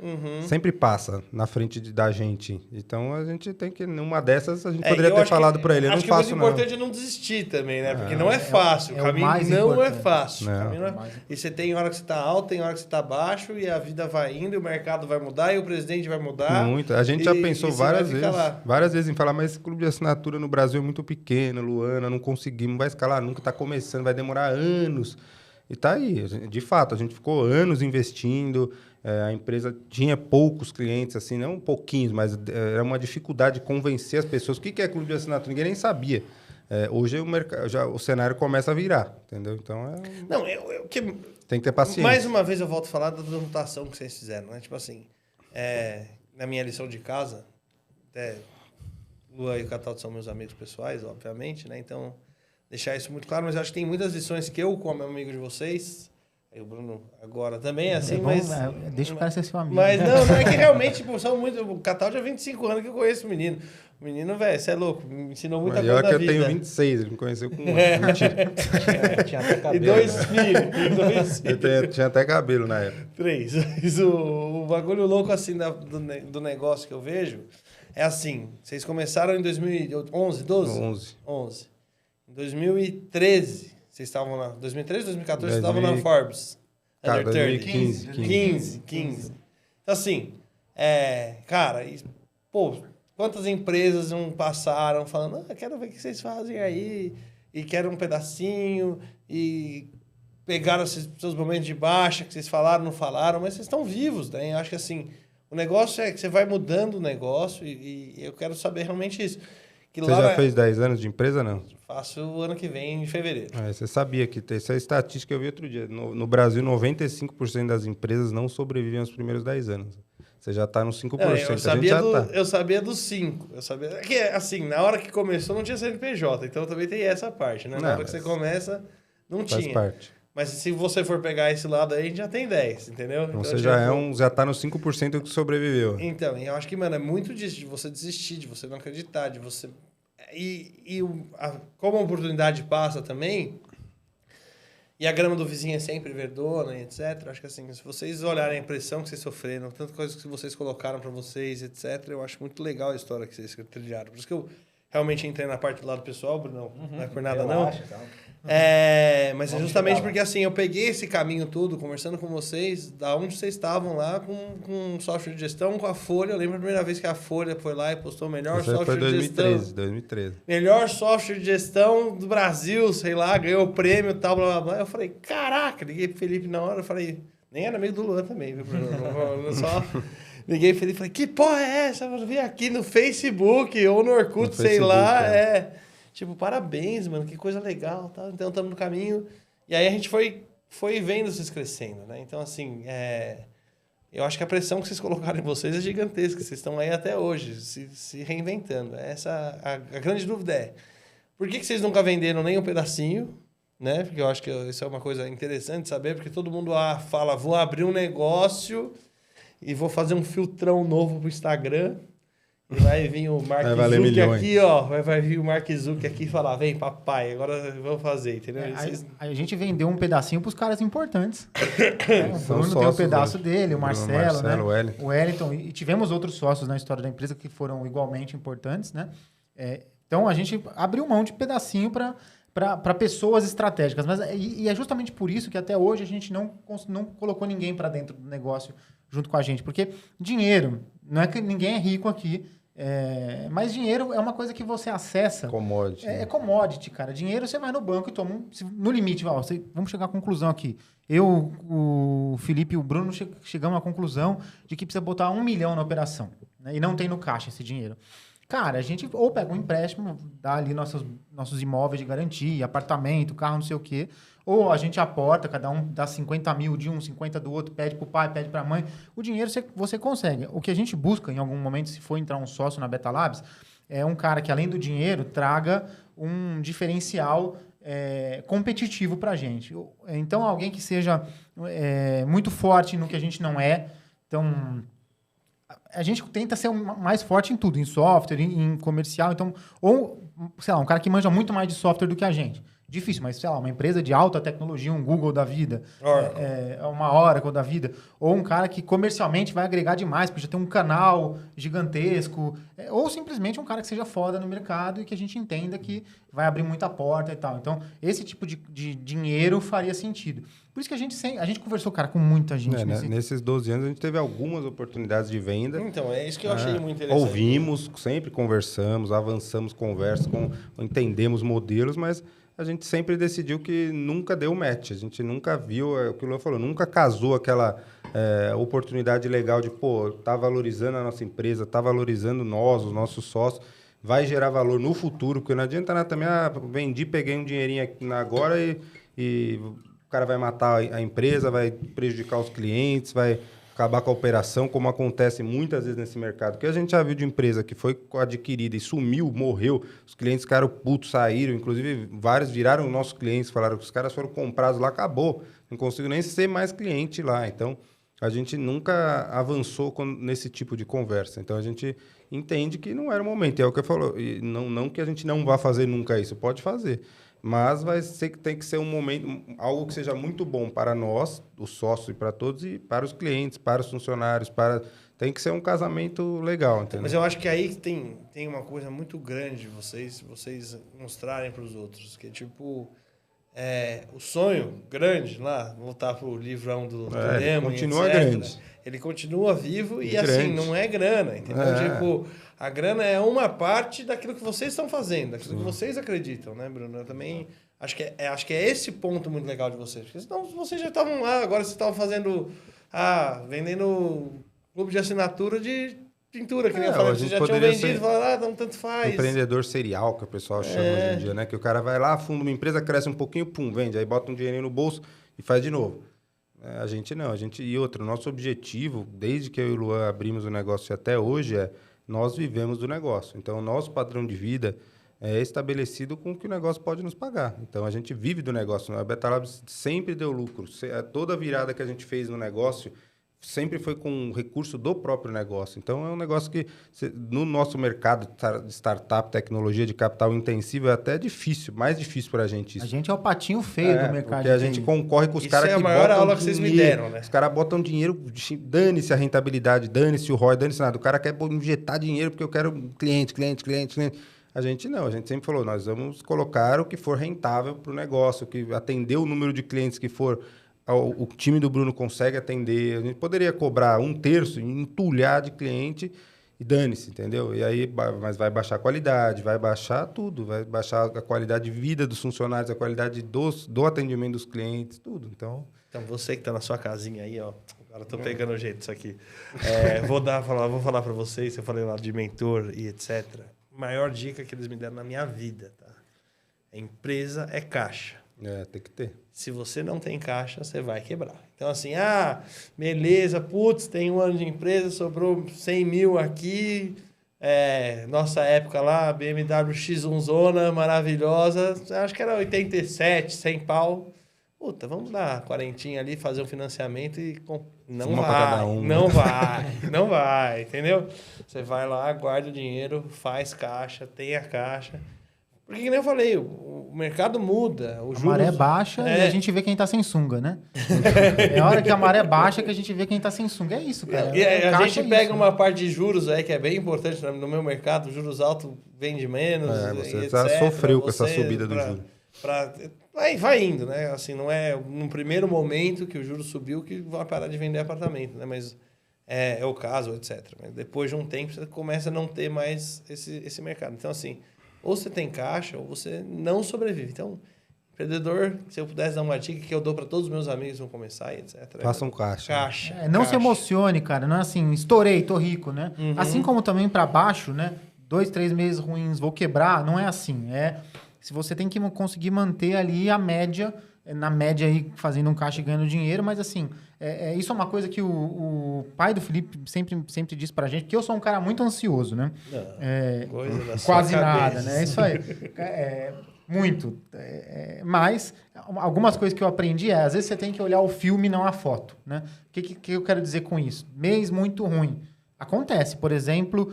S1: Sempre passa na frente da gente. Então a gente tem que, numa dessas, a gente poderia ter falado para ele. Eu não faço, não.
S2: O importante é não desistir também, né? Porque não é fácil. O caminho não é fácil. E você tem hora que você está alto, tem hora que você está baixo, e a vida vai indo, e o mercado vai mudar, e o presidente vai mudar.
S1: Muito. A gente já pensou várias vezes em falar, mas esse clube de assinatura no Brasil é muito pequeno, Luana, não conseguimos, não vai escalar nunca, está começando, vai demorar anos. E tá aí, de fato, a gente ficou anos investindo, a empresa tinha poucos clientes, assim, não pouquinhos, mas era uma dificuldade de convencer as pessoas. O que é clube de assinatura? Ninguém nem sabia. Hoje o cenário começa a virar, entendeu? Então
S2: Não,
S1: tem que ter paciência.
S2: Mais uma vez eu volto a falar da transmutação que vocês fizeram, né? Tipo assim, na minha lição de casa, Lua e o Cataldo são meus amigos pessoais, obviamente, né? Então, deixar isso muito claro, mas eu acho que tem muitas lições que eu, como amigo de vocês, aí o Bruno agora também é assim, mas...
S4: Deixa o cara ser seu amigo.
S2: Mas não é que realmente, tipo, são muito... O Cataldo já 25 anos que eu conheço o menino. O menino, velho, você é louco, me ensinou muita coisa na vida.
S1: Eu tenho 26, ele me conheceu com 8. Mentira.
S5: Tinha até cabelo.
S2: E 2 filhos.
S1: Eu tinha até cabelo na época.
S2: 3. Mas o bagulho louco, assim, do negócio que eu vejo é assim, vocês começaram em 2011, 12? 11. Em 2013, vocês estavam lá. 2013, 2014, vocês estavam na Forbes.
S1: Cara, 2015.
S2: 15. Então, assim, cara, pô, quantas empresas não passaram falando, quero ver o que vocês fazem aí, e quero um pedacinho, e pegaram seus momentos de baixa, que vocês falaram, não falaram, mas vocês estão vivos, né? Eu acho que, assim, o negócio é que você vai mudando o negócio, e eu quero saber realmente isso. Que
S1: Você
S2: lá
S1: já fez 10 anos de empresa, não?
S2: Faço o ano que vem, em fevereiro.
S1: Você sabia que essa estatística que eu vi outro dia. No Brasil, 95% das empresas não sobrevivem aos primeiros 10 anos. Você já está nos 5%.
S2: Não,
S1: A gente já tá.
S2: eu sabia dos 5. Eu sabia. Que, assim, na hora que começou não tinha CNPJ, então também tem essa parte, né? Na
S1: Não,
S2: hora que você começa, não
S1: Faz
S2: tinha.
S1: parte.
S2: Mas se você for pegar esse lado aí, a gente já tem 10, entendeu?
S1: Então
S2: Então,
S1: você já tá nos 5% que sobreviveu.
S2: Então, eu acho que, mano, é muito disso, de você desistir, de você não acreditar, de você... Como a oportunidade passa também, e a grama do vizinho é sempre verdona, e etc. Acho que assim, se vocês olharem a impressão que vocês sofreram, tanta coisa que vocês colocaram para vocês, etc., eu acho muito legal a história que vocês trilharam. Por isso que eu realmente entrei na parte do lado pessoal, Bruno, não é por nada não. Mas é justamente porque assim, eu peguei esse caminho todo, conversando com vocês, da onde vocês estavam lá com software de gestão, com a Folha. Eu lembro a primeira vez que a Folha foi lá e postou o melhor
S1: Isso aí
S2: software
S1: foi
S2: de gestão.
S1: 2013.
S2: Melhor software de gestão do Brasil, sei lá, ganhou o prêmio e tal, blá blá blá. Eu falei, caraca, liguei pro Felipe na hora, eu falei, nem era amigo do Luan também, viu, Bruno? Só liguei pro Felipe e falei, que porra é essa? Eu vi aqui no Facebook ou no Orkut,
S1: No
S2: sei
S1: Facebook,
S2: lá, Tipo, parabéns, mano, que coisa legal, tá? Então estamos no caminho. E aí a gente foi vendo vocês crescendo, né? Então, assim, eu acho que a pressão que vocês colocaram em vocês é gigantesca. Vocês estão aí até hoje, se reinventando. Essa, a grande dúvida é, por que vocês nunca venderam nem um pedacinho, né? Porque eu acho que isso é uma coisa interessante de saber, porque todo mundo fala, vou abrir um negócio e vou fazer um filtrão novo pro Instagram. E vai vir o Mark Zuckerberg aqui, ó. Vai vir o Mark Zuckerberg aqui e falar, vem papai, agora vamos fazer, entendeu?
S4: A gente vendeu um pedacinho pros caras importantes. O Bruno
S1: São
S4: tem um
S1: sócios
S4: pedaço
S1: hoje.
S4: dele, o Marcelo, né?
S1: o
S4: O Wellington. E tivemos outros sócios na história da empresa que foram igualmente importantes, né? Então, a gente abriu mão de pedacinho para pessoas estratégicas. Mas, e é justamente por isso que até hoje a gente não colocou ninguém para dentro do negócio junto com a gente. Porque dinheiro, não é que ninguém é rico aqui, mas dinheiro é uma coisa que você acessa.
S1: Commodity.
S4: É commodity, cara. Dinheiro, você vai no banco e toma no limite. Vamos chegar à conclusão aqui. Eu, o Felipe e o Bruno chegamos à conclusão de que precisa botar 1 milhão na operação, né? E não tem no caixa esse dinheiro. Cara, a gente ou pega um empréstimo, dá ali nossos imóveis de garantia, apartamento, carro, não sei o quê, ou a gente aporta, cada um dá 50 mil de um, 50 do outro, pede pro pai, pede pra mãe. O dinheiro você consegue. O que a gente busca em algum momento, se for entrar um sócio na Beta Labs, é um cara que, além do dinheiro, traga um diferencial competitivo pra gente. Então, alguém que seja muito forte no que a gente não é. Então, a gente tenta ser mais forte em tudo, em software, em comercial. Então, ou, sei lá, um cara que manja muito mais de software do que a gente. Difícil, mas, sei lá, uma empresa de alta tecnologia, um Google da vida, uma Oracle da vida, ou um cara que comercialmente vai agregar demais, porque já tem um canal gigantesco, ou simplesmente um cara que seja foda no mercado e que a gente entenda que vai abrir muita porta e tal. Então, esse tipo de dinheiro faria sentido. Por isso que a gente conversou, cara, com muita gente.
S1: Nesses 12 anos, a gente teve algumas oportunidades de venda.
S2: Então, é isso que eu achei muito interessante.
S1: Ouvimos, sempre conversamos, avançamos conversas, entendemos modelos, mas a gente sempre decidiu que nunca deu match. A gente nunca viu, o que o Luan falou, nunca casou aquela oportunidade legal de, tá valorizando a nossa empresa, tá valorizando nós, os nossos sócios, vai gerar valor no futuro, porque não adianta nada também, vendi, peguei um dinheirinho aqui agora e o cara vai matar a empresa, vai prejudicar os clientes, vai acabar com a operação, como acontece muitas vezes nesse mercado. Que a gente já viu de empresa que foi adquirida e sumiu, morreu, os clientes ficaram putos, saíram, inclusive vários viraram nossos clientes, falaram que os caras foram comprados lá, acabou, não consigo nem ser mais cliente lá. Então, a gente nunca avançou nesse tipo de conversa. Então, a gente entende que não era o momento. É o que eu falo, e não que a gente não vá fazer nunca isso, pode fazer. Mas tem que ser um momento, algo que seja muito bom para nós, os sócios e para todos, e para os clientes, para os funcionários, tem que ser um casamento legal, entendeu?
S2: Mas eu acho que aí tem uma coisa muito grande de vocês mostrarem para os outros, que é tipo, o sonho grande lá, voltar pro livrão do Lema,
S1: continua
S2: etc.,
S1: grande.
S2: Ele continua vivo e
S1: grande.
S2: Assim, não é grana, entendeu? Tipo, a grana é uma parte daquilo que vocês estão fazendo, daquilo que vocês acreditam, né, Bruno? Eu também acho que é esse ponto muito legal de vocês. Porque senão vocês já estavam lá, agora vocês estavam fazendo, vendendo clube de assinatura de pintura, que nem eu
S1: a
S2: falei,
S1: gente
S2: vocês já tinham
S1: poderia
S2: vendido,
S1: ser
S2: falaram, não, tanto faz.
S1: empreendedor serial, que o pessoal chama hoje em dia, né? Que o cara vai lá, funda uma empresa, cresce um pouquinho, pum, vende. Aí bota um dinheirinho no bolso e faz de novo. A gente não, e outro, nosso objetivo, desde que eu e o Luan abrimos o negócio até hoje, nós vivemos do negócio. Então, o nosso padrão de vida é estabelecido com o que o negócio pode nos pagar. Então, a gente vive do negócio. A Betalabs sempre deu lucro. Toda virada que a gente fez no negócio sempre foi com o recurso do próprio negócio. Então, é um negócio que, no nosso mercado de startup, tecnologia de capital intensivo, é até difícil, mais difícil para a gente isso.
S4: A gente é o patinho feio do mercado.
S1: Porque a gente concorre com os
S2: Isso
S1: caras
S2: é a
S1: que
S2: maior
S1: botam
S2: aula que vocês me
S1: dinheiro.
S2: deram, né?
S1: Os caras botam dinheiro, dane-se a rentabilidade, dane-se o ROI, dane-se nada. O cara quer injetar dinheiro porque eu quero cliente. A gente não, a gente sempre falou, nós vamos colocar o que for rentável para o negócio, o que atender o número de clientes que for... O time do Bruno consegue atender. A gente poderia cobrar 1/3, entulhar de cliente e dane-se, entendeu? E aí, mas vai baixar a qualidade, vai baixar tudo, vai baixar a qualidade de vida dos funcionários, a qualidade do atendimento dos clientes, tudo. Então,
S2: você que tá na sua casinha aí, ó. Agora eu tô pegando o jeito disso aqui. Vou falar para vocês, eu falei lá de mentor e etc. Maior dica que eles me deram na minha vida, tá? A empresa é caixa.
S1: tem que ter.
S2: Se você não tem caixa, você vai quebrar. Então, assim, beleza, putz, tem 1 ano de empresa, sobrou 100 mil aqui. Nossa época lá, BMW X1 Zona, maravilhosa. Acho que era 87, 100 pau. Puta, vamos dar 40 ali, fazer um financiamento e... Não
S1: Uma pra
S2: vai,
S1: cada um,
S2: não vai, entendeu? Você vai lá, guarda o dinheiro, faz caixa, tem a caixa... Porque, nem eu falei, o mercado muda.
S4: A maré baixa e a gente vê quem tá sem sunga, né? É a hora que a maré baixa que a gente vê quem tá sem sunga. É isso, cara.
S2: A gente pega uma parte de juros aí que é bem importante no meu mercado. Juros altos vende menos.
S1: Você já sofreu com essa subida do juros.
S2: Vai indo, né? Assim, não é no primeiro momento que o juro subiu que vai parar de vender apartamento, né? Mas é o caso, etc. Mas depois de um tempo você começa a não ter mais esse mercado. Então, assim... Ou você tem caixa, ou você não sobrevive. Então, empreendedor, se eu pudesse dar uma dica que eu dou para todos os meus amigos que vão começar, etc.
S1: Faça um caixa.
S4: Não se emocione, cara. Não é assim, estourei, tô rico, né?
S2: Uhum.
S4: Assim como também para baixo, né? 2, 3 meses ruins, vou quebrar. Não é assim. Se você tem que conseguir manter ali a média, na média aí, fazendo um caixa e ganhando dinheiro, mas assim... isso é uma coisa que o pai do Felipe sempre disse pra gente, porque eu sou um cara muito ansioso, né?
S2: Coisa da
S4: quase
S2: sua
S4: nada,
S2: cabeça.
S4: né? Isso aí. Muito. Mas algumas coisas que eu aprendi às vezes você tem que olhar o filme, não a foto, né? O que eu quero dizer com isso? Mês muito ruim. Acontece. Por exemplo,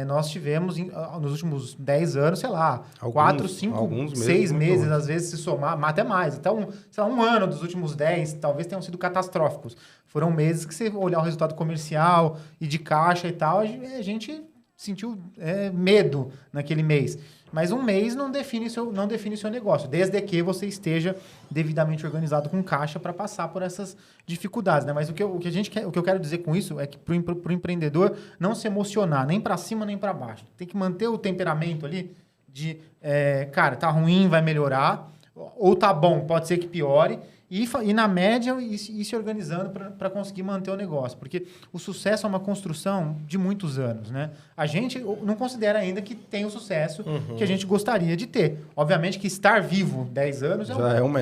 S4: nós tivemos, nos últimos 10 anos, sei lá, 4, 5, 6 meses, às vezes, se somar, até mais. Até um ano dos últimos 10, talvez tenham sido catastróficos. Foram meses que você olhar o resultado comercial e de caixa e tal, a gente sentiu medo naquele mês. Mas um mês não define seu negócio, desde que você esteja devidamente organizado com caixa para passar por essas dificuldades, né? Mas o que eu quero dizer com isso é que para o empreendedor não se emocionar nem para cima nem para baixo. Tem que manter o temperamento ali de, cara, tá ruim, vai melhorar, ou tá bom, pode ser que piore, e na média ir se organizando para conseguir manter o negócio. Porque o sucesso é uma construção de muitos anos, né? A gente não considera ainda que tem o sucesso que a gente gostaria de ter. Obviamente que estar vivo 10 anos
S1: já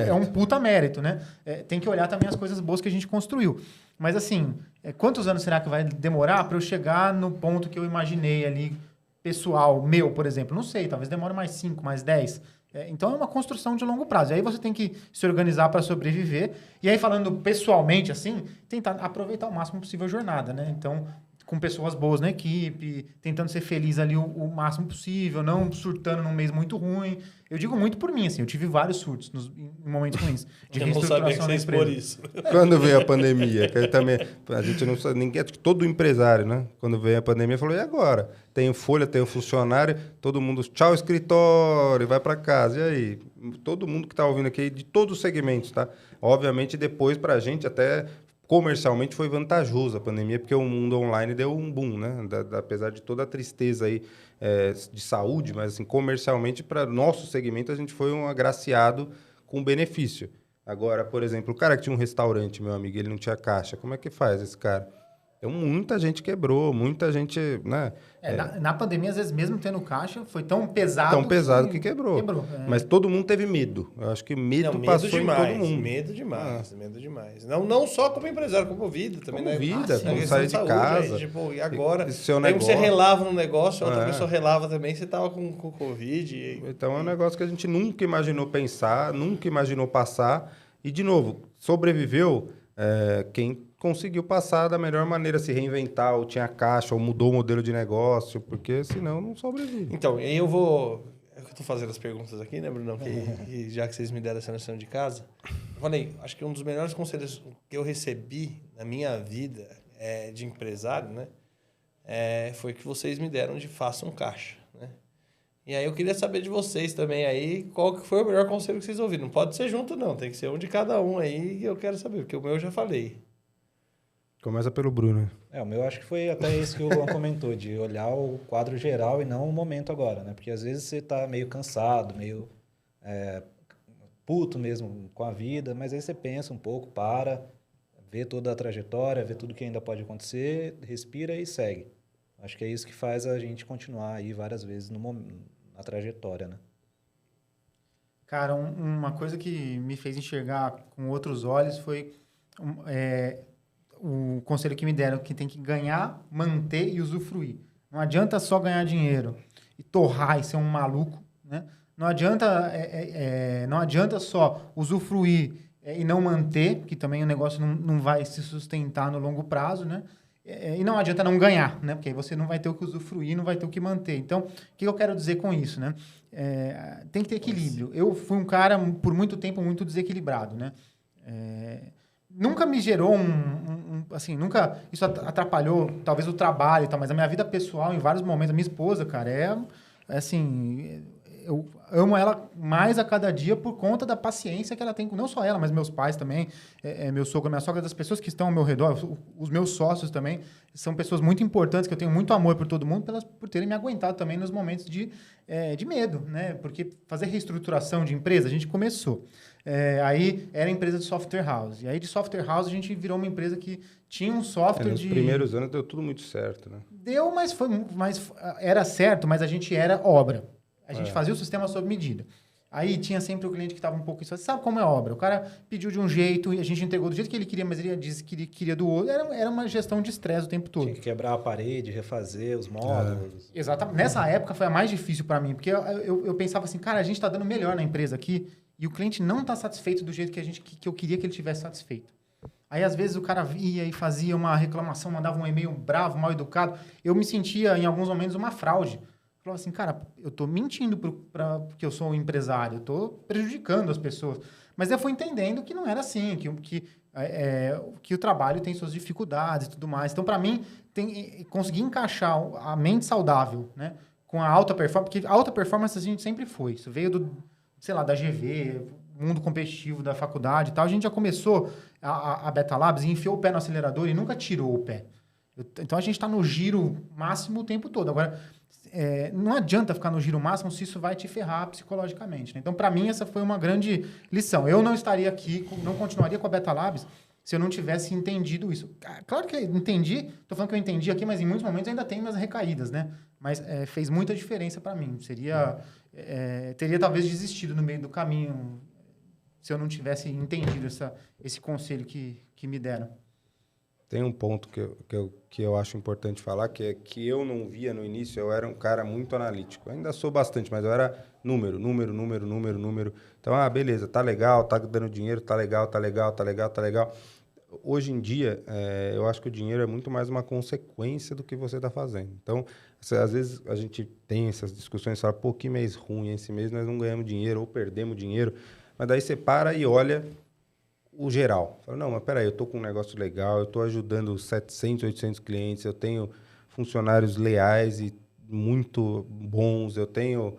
S1: é um
S4: puta mérito, né? Tem que olhar também as coisas boas que a gente construiu. Mas assim, quantos anos será que vai demorar para eu chegar no ponto que eu imaginei ali, pessoal, meu, por exemplo? Não sei, talvez demore mais 5, mais 10. Então é uma construção de longo prazo. E aí você tem que se organizar para sobreviver. E aí, falando pessoalmente, assim, tentar aproveitar o máximo possível a jornada, né? Então, com pessoas boas na equipe, tentando ser feliz ali o máximo possível, não surtando num mês muito ruim. Eu digo muito por mim, assim, eu tive vários surtos em momentos ruins. De
S2: eu não sabia que você expor
S4: isso.
S1: Quando veio a pandemia, que aí também, a gente não sabe, ninguém, todo empresário, né? Quando veio a pandemia, falou, e agora? Tenho folha, tenho funcionário, todo mundo, tchau escritório, vai para casa. E aí? Todo mundo que está ouvindo aqui, de todos os segmentos, tá? Obviamente, depois, para a gente, até... Comercialmente foi vantajoso a pandemia, porque o mundo online deu um boom, né? Apesar de toda a tristeza aí de saúde, mas assim, comercialmente, para nosso segmento, a gente foi um agraciado com benefício. Agora, por exemplo, o cara que tinha um restaurante, meu amigo, ele não tinha caixa, como é que faz esse cara? Então, muita gente quebrou, muita gente, né?
S4: Na pandemia, às vezes, mesmo tendo caixa, foi tão pesado...
S1: Tão pesado que quebrou.
S4: É.
S1: Mas todo mundo teve medo. Eu acho que medo passou
S2: demais,
S1: em todo mundo.
S2: Medo demais, medo demais. Não só como empresário, como vida também,
S1: Como
S2: né?
S1: vida, como
S2: questão
S1: sair de casa.
S2: Aí, tipo, e agora?
S1: E seu
S2: Mesmo você
S1: negócio.
S2: relava no negócio, outra
S1: É.
S2: pessoa relava também, você tava com Covid.
S1: Então é um negócio que a gente nunca imaginou pensar, nunca imaginou passar. E, de novo, sobreviveu quem conseguiu passar da melhor maneira, se reinventar, ou tinha caixa, ou mudou o modelo de negócio, porque senão não sobrevive.
S2: Então, aí eu vou... É que eu tô fazendo as perguntas aqui, né, Brunão? Que já que vocês me deram essa lição de casa, eu falei, acho que um dos melhores conselhos que eu recebi na minha vida de empresário, né, foi que vocês me deram de façam caixa, né? E aí eu queria saber de vocês também aí, qual que foi o melhor conselho que vocês ouviram. Não pode ser junto, não. Tem que ser um de cada um aí, que eu quero saber, porque o meu eu já falei.
S1: Começa pelo Bruno.
S5: O meu acho que foi até isso que o Luan comentou, de olhar o quadro geral e não o momento agora, né? Porque às vezes você tá meio cansado, meio puto mesmo com a vida, mas aí você pensa um pouco, vê toda a trajetória, vê tudo que ainda pode acontecer, respira e segue. Acho que é isso que faz a gente continuar aí várias vezes na trajetória, né?
S4: Cara, uma coisa que me fez enxergar com outros olhos foi o conselho que me deram, que tem que ganhar, manter e usufruir. Não adianta só ganhar dinheiro e torrar e ser um maluco, né? Não adianta só usufruir e não manter, que também o negócio não vai se sustentar no longo prazo, né? E não adianta não ganhar, né? Porque aí você não vai ter o que usufruir, não vai ter o que manter. Então, o que eu quero dizer com isso, né? Tem que ter equilíbrio. Eu fui um cara, por muito tempo, muito desequilibrado, né? Nunca me gerou assim, nunca isso atrapalhou, talvez, o trabalho e tal, mas a minha vida pessoal, em vários momentos, a minha esposa, cara, assim, eu amo ela mais a cada dia por conta da paciência que ela tem, não só ela, mas meus pais também, meu sogro, minha sogra, das pessoas que estão ao meu redor, os meus sócios também, são pessoas muito importantes, que eu tenho muito amor por todo mundo, por terem me aguentado também nos momentos de medo, né? Porque fazer reestruturação de empresa, a gente começou. Aí era empresa de software house. E aí de software house a gente virou uma empresa que tinha um software
S1: nos primeiros anos deu tudo muito certo, né?
S4: Deu, mas era certo, mas a gente era obra. A gente fazia o sistema sob medida. Aí tinha sempre o cliente que estava um pouco... Você sabe como é obra? O cara pediu de um jeito e a gente entregou do jeito que ele queria, mas ele disse que ele queria do outro. Era uma gestão de estresse o tempo todo.
S5: Tinha que quebrar a parede, refazer os módulos.
S4: Exatamente. Nessa época foi a mais difícil para mim, porque eu pensava assim, cara, a gente está dando melhor na empresa aqui e o cliente não está satisfeito do jeito que eu queria que ele tivesse satisfeito. Aí, às vezes, o cara via e fazia uma reclamação, mandava um e-mail bravo, mal educado. Eu me sentia, em alguns momentos, uma fraude. Eu falava assim, cara, eu estou mentindo porque eu sou um empresário, eu estou prejudicando as pessoas. Mas eu fui entendendo que não era assim, que o trabalho tem suas dificuldades e tudo mais. Então, para mim, conseguir encaixar a mente saudável, né, com a alta performance, porque a alta performance a gente sempre foi. Isso veio da GV, mundo competitivo da faculdade e tal. A gente já começou a Beta Labs e enfiou o pé no acelerador e nunca tirou o pé. Então, a gente está no giro máximo o tempo todo. Agora, não adianta ficar no giro máximo se isso vai te ferrar psicologicamente, né? Então, para mim, essa foi uma grande lição. Eu não estaria aqui, não continuaria com a Beta Labs se eu não tivesse entendido isso. Claro que eu entendi, estou falando que eu entendi aqui, mas em muitos momentos ainda tem minhas recaídas, né? Mas fez muita diferença para mim. Teria talvez desistido no meio do caminho se eu não tivesse entendido esse conselho que me deram.
S1: Tem um ponto que eu acho importante falar, que é que eu não via no início, eu era um cara muito analítico. Ainda sou bastante, mas eu era número. Então, beleza, tá legal, tá dando dinheiro, tá legal. Hoje em dia, eu acho que o dinheiro é muito mais uma consequência do que você está fazendo. Então, às vezes a gente tem essas discussões e fala, pô, que mês ruim, esse mês nós não ganhamos dinheiro ou perdemos dinheiro. Mas daí você para e olha o geral. Fala, não, mas peraí, eu estou com um negócio legal, eu estou ajudando 700, 800 clientes, eu tenho funcionários leais e muito bons, eu tenho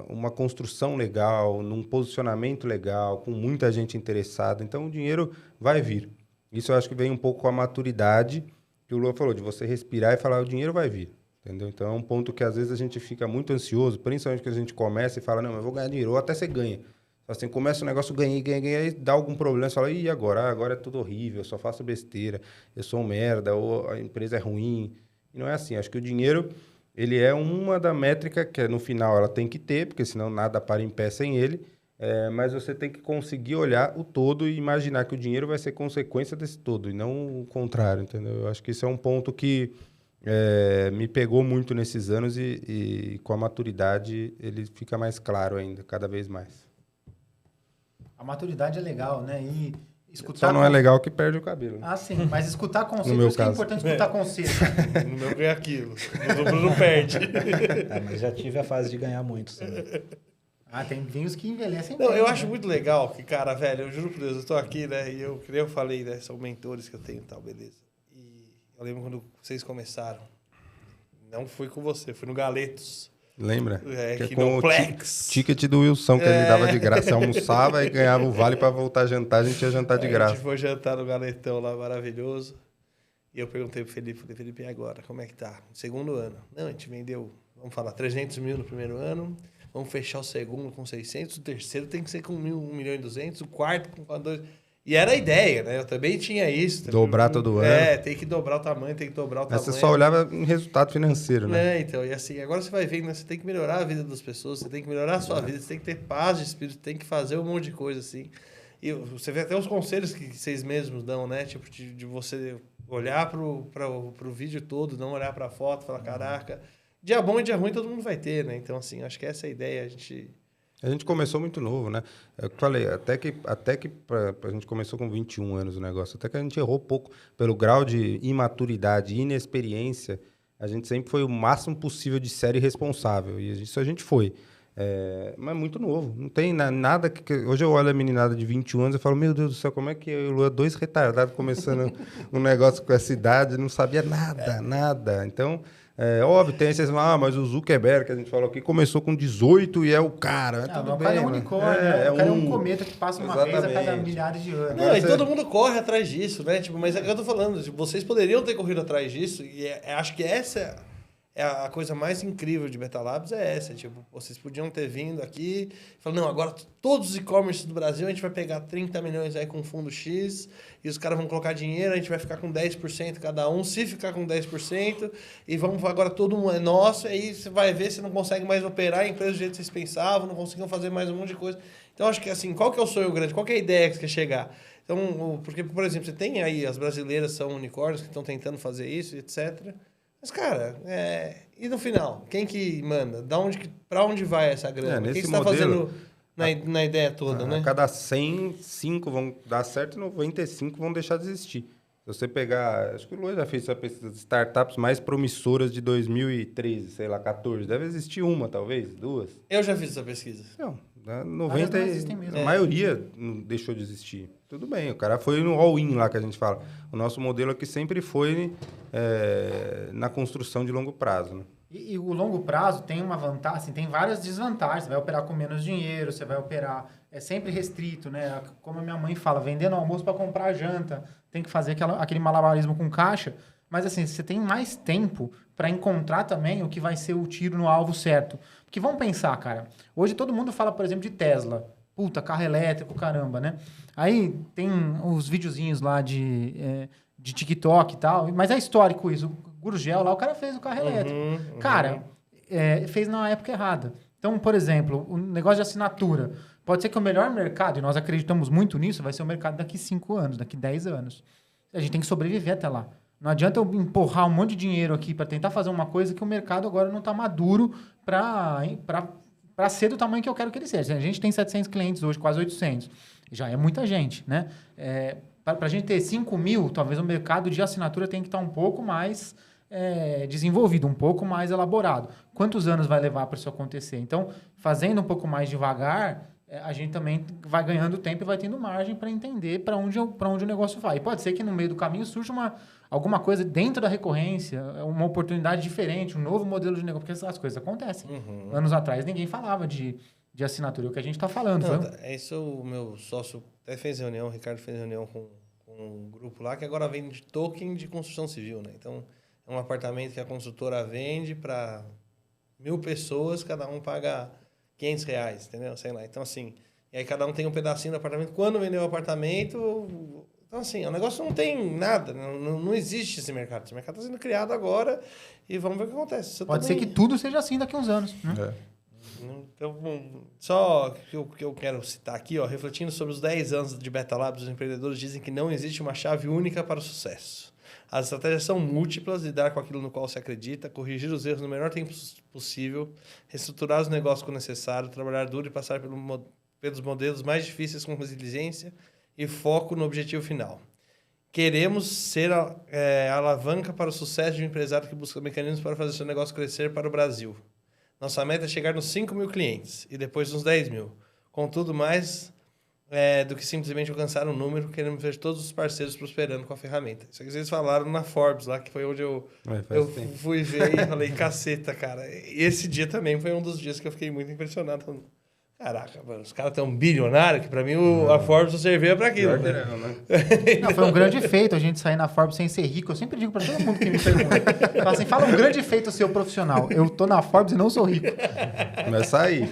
S1: uma construção legal, num posicionamento legal, com muita gente interessada. Então, o dinheiro vai vir. Isso eu acho que vem um pouco com a maturidade que o Lua falou, de você respirar e falar, o dinheiro vai vir. Entendeu? Então, é um ponto que às vezes a gente fica muito ansioso, principalmente que a gente começa e fala, não, eu vou ganhar dinheiro, ou até você ganha. Assim, começa o negócio, ganhei, aí dá algum problema, você fala, e agora? Agora é tudo horrível, eu só faço besteira, eu sou um merda, ou a empresa é ruim. E não é assim. Acho que o dinheiro, ele é uma da métrica que no final ela tem que ter, porque senão nada para em pé sem ele. Mas você tem que conseguir olhar o todo e imaginar que o dinheiro vai ser consequência desse todo, e não o contrário, entendeu? Eu acho que isso é um ponto que me pegou muito nesses anos e com a maturidade ele fica mais claro ainda, cada vez mais.
S4: A maturidade é legal, né? E escutar...
S1: Só não é legal que perde o cabelo. Né?
S4: Ah, sim. Mas escutar conselho,
S1: No meu
S4: por isso que é
S1: caso.
S4: importante escutar conselho.
S2: No meu ganha aquilo. No Bruno perde.
S5: Mas já tive a fase de ganhar muito também.
S4: Ah, tem vinhos que envelhecem
S2: Não,
S4: bem,
S2: eu
S4: né?
S2: acho muito legal que, cara, velho, eu juro por Deus, eu tô aqui, né? E eu falei, né? São mentores que eu tenho e tal, beleza. E eu lembro quando vocês começaram. Não fui com você, fui no Galetos.
S1: Lembra?
S2: Que
S1: é com o
S2: Plex.
S1: ticket do Wilson que ele dava de graça. Você almoçava e ganhava o vale para voltar a jantar. A gente ia jantar de graça.
S2: A gente foi jantar no Galetão lá, maravilhoso. E eu perguntei pro Felipe, falei, Felipe, e agora? Como é que tá? Segundo ano. Não, a gente vendeu, vamos falar, 300 mil no primeiro ano. Vamos fechar o segundo com 600. O terceiro tem que ser com 1 milhão e 200. O quarto com 2... E era a ideia, né? Eu também tinha isso.
S1: Dobrar todo ano.
S2: Tem que dobrar o tamanho, tem que dobrar o
S1: Mas
S2: tamanho.
S1: você só olhava em resultado financeiro, né?
S2: Então, e assim, agora você vai vendo, né? Você tem que melhorar a vida das pessoas, você tem que melhorar a sua vida, você tem que ter paz de espírito, tem que fazer um monte de coisa, assim. E você vê até os conselhos que vocês mesmos dão, né? Tipo, de você olhar pro vídeo todo, não olhar pra foto, falar, caraca, dia bom e dia ruim todo mundo vai ter, né? Então, assim, acho que essa é a ideia,
S1: A gente começou muito novo, né? Eu falei, até que a gente começou com 21 anos o negócio, até que a gente errou pouco pelo grau de imaturidade e inexperiência, a gente sempre foi o máximo possível de sério e responsável, e isso a gente foi. Mas muito novo, não tem nada que... Hoje eu olho a meninada de 21 anos e falo, meu Deus do céu, como é que eu e o Luan, 2 retardados começando um negócio com essa idade, não sabia nada. Então... óbvio, tem esses, mas o Zuckerberg, que a gente falou aqui, começou com 18 e é o cara.
S4: O cara é um unicórnio, o cara é um cometa que passa uma vez a cada milhares de anos.
S2: Não, e todo mundo corre atrás disso, né? Tipo, mas é o que eu tô falando, tipo, vocês poderiam ter corrido atrás disso, e acho que essa é a coisa mais incrível de Betalabs, é essa. Tipo, vocês podiam ter vindo aqui e falar, não, agora todos os e-commerce do Brasil, a gente vai pegar 30 milhões aí com fundo X, e os caras vão colocar dinheiro, a gente vai ficar com 10% cada um, se ficar com 10%, e vamos agora todo mundo é nosso, e aí você vai ver se não consegue mais operar a empresa do jeito que vocês pensavam, não conseguiam fazer mais um monte de coisa. Então, acho que assim, qual que é o sonho grande? Qual que é a ideia que você quer chegar? Então, porque, por exemplo, você tem aí, as brasileiras são unicórnios que estão tentando fazer isso, etc., mas, cara, e no final? Quem que manda? Pra onde vai essa grana? O que você está fazendo na ideia toda, né?
S1: A cada 100, 5 vão dar certo e 95 vão deixar de existir. Se você pegar... Acho que o Luiz já fez essa pesquisa de startups mais promissoras de 2013, sei lá, 14. Deve existir uma, talvez, 2.
S2: Eu já fiz essa pesquisa.
S1: Não, 90...
S4: não existem mesmo.
S1: A maioria não deixou de existir. Tudo bem, o cara foi no all-in lá que a gente fala. O nosso modelo aqui sempre foi na construção de longo prazo, né?
S4: E o longo prazo tem uma vantagem, assim, tem várias desvantagens. Você vai operar com menos dinheiro, você vai operar... É sempre restrito, né? Como a minha mãe fala, vendendo almoço para comprar janta. Tem que fazer aquele malabarismo com caixa. Mas, assim, você tem mais tempo para encontrar também o que vai ser o tiro no alvo certo. Porque vamos pensar, cara. Hoje todo mundo fala, por exemplo, de Tesla. Puta, carro elétrico, caramba, né? Aí tem os videozinhos lá de TikTok e tal. Mas é histórico isso. O Gurgel lá, o cara fez o carro elétrico. Cara, fez na época errada. Então, por exemplo, o negócio de assinatura. Pode ser que o melhor mercado, e nós acreditamos muito nisso, vai ser o mercado daqui 5 anos, daqui 10 anos. A gente tem que sobreviver até lá. Não adianta eu empurrar um monte de dinheiro aqui para tentar fazer uma coisa que o mercado agora não está maduro para ser do tamanho que eu quero que ele seja. A gente tem 700 clientes hoje, quase 800. Já é muita gente, né? Para a gente ter 5 mil, talvez o mercado de assinatura tenha que estar um pouco mais desenvolvido, um pouco mais elaborado. Quantos anos vai levar para isso acontecer? Então, fazendo um pouco mais devagar, a gente também vai ganhando tempo e vai tendo margem para entender para onde o negócio vai. E pode ser que no meio do caminho surja alguma coisa dentro da recorrência, uma oportunidade diferente, um novo modelo de negócio, porque as coisas acontecem. Anos atrás ninguém falava de assinatura, é o que a gente está falando.
S2: Isso o meu sócio até fez reunião, o Ricardo fez reunião com um grupo lá, que agora vende token de construção civil, né? Então, é um apartamento que a construtora vende para 1.000 pessoas, cada um paga R$500, entendeu? Sei lá. Então, assim, E aí cada um tem um pedacinho do apartamento. Quando vendeu o apartamento... Então, assim, o negócio não tem nada. Não existe esse mercado. Esse mercado está sendo criado agora e vamos ver o que acontece.
S4: Pode ser que tudo seja assim daqui a uns anos. Né?
S2: Então, só que eu quero citar aqui, ó, refletindo sobre os 10 anos de Beta Labs, os empreendedores dizem que não existe uma chave única para o sucesso. As estratégias são múltiplas, lidar com aquilo no qual se acredita, corrigir os erros no menor tempo possível, reestruturar os negócios quando necessário, trabalhar duro e passar pelos modelos mais difíceis com resiliência e foco no objetivo final. Queremos ser a alavanca para o sucesso de um empresário que busca mecanismos para fazer seu negócio crescer para o Brasil. Nossa meta é chegar nos 5 mil clientes e depois nos 10 mil. Contudo, mais do que simplesmente alcançar um número, queremos ver todos os parceiros prosperando com a ferramenta. Isso que vocês falaram na Forbes, lá, que foi onde eu fui ver e falei, caceta, cara. Esse dia também foi um dos dias que eu fiquei muito impressionado. Caraca, mano, os caras tão bilionários que pra mim a Forbes servia pra aquilo. Né?
S4: Não, foi um grande feito a gente sair na Forbes sem ser rico. Eu sempre digo pra todo mundo que me pergunta. Fala assim, fala um grande feito seu profissional. Eu tô na Forbes e não sou rico.
S1: Mas saí.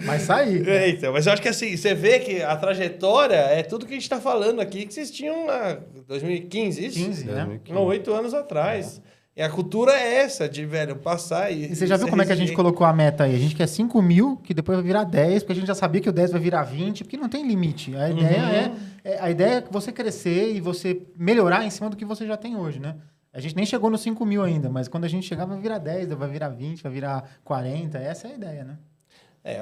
S4: Mas saí.
S2: Então, mas eu acho que assim, você vê que a trajetória é tudo que a gente tá falando aqui, que vocês tinham lá 2015, isso?
S4: 15, né?
S2: Não, 8 anos atrás. E a cultura é essa, de, velho, passar
S4: e você já viu como é que a gente colocou a meta aí? A gente quer 5 mil, que depois vai virar 10, porque a gente já sabia que o 10 vai virar 20, porque não tem limite. A ideia é você crescer e você melhorar em cima do que você já tem hoje, né? A gente nem chegou nos 5 mil ainda, mas quando a gente chegar vai virar 10, vai virar 20, vai virar 40. Essa é a ideia, né?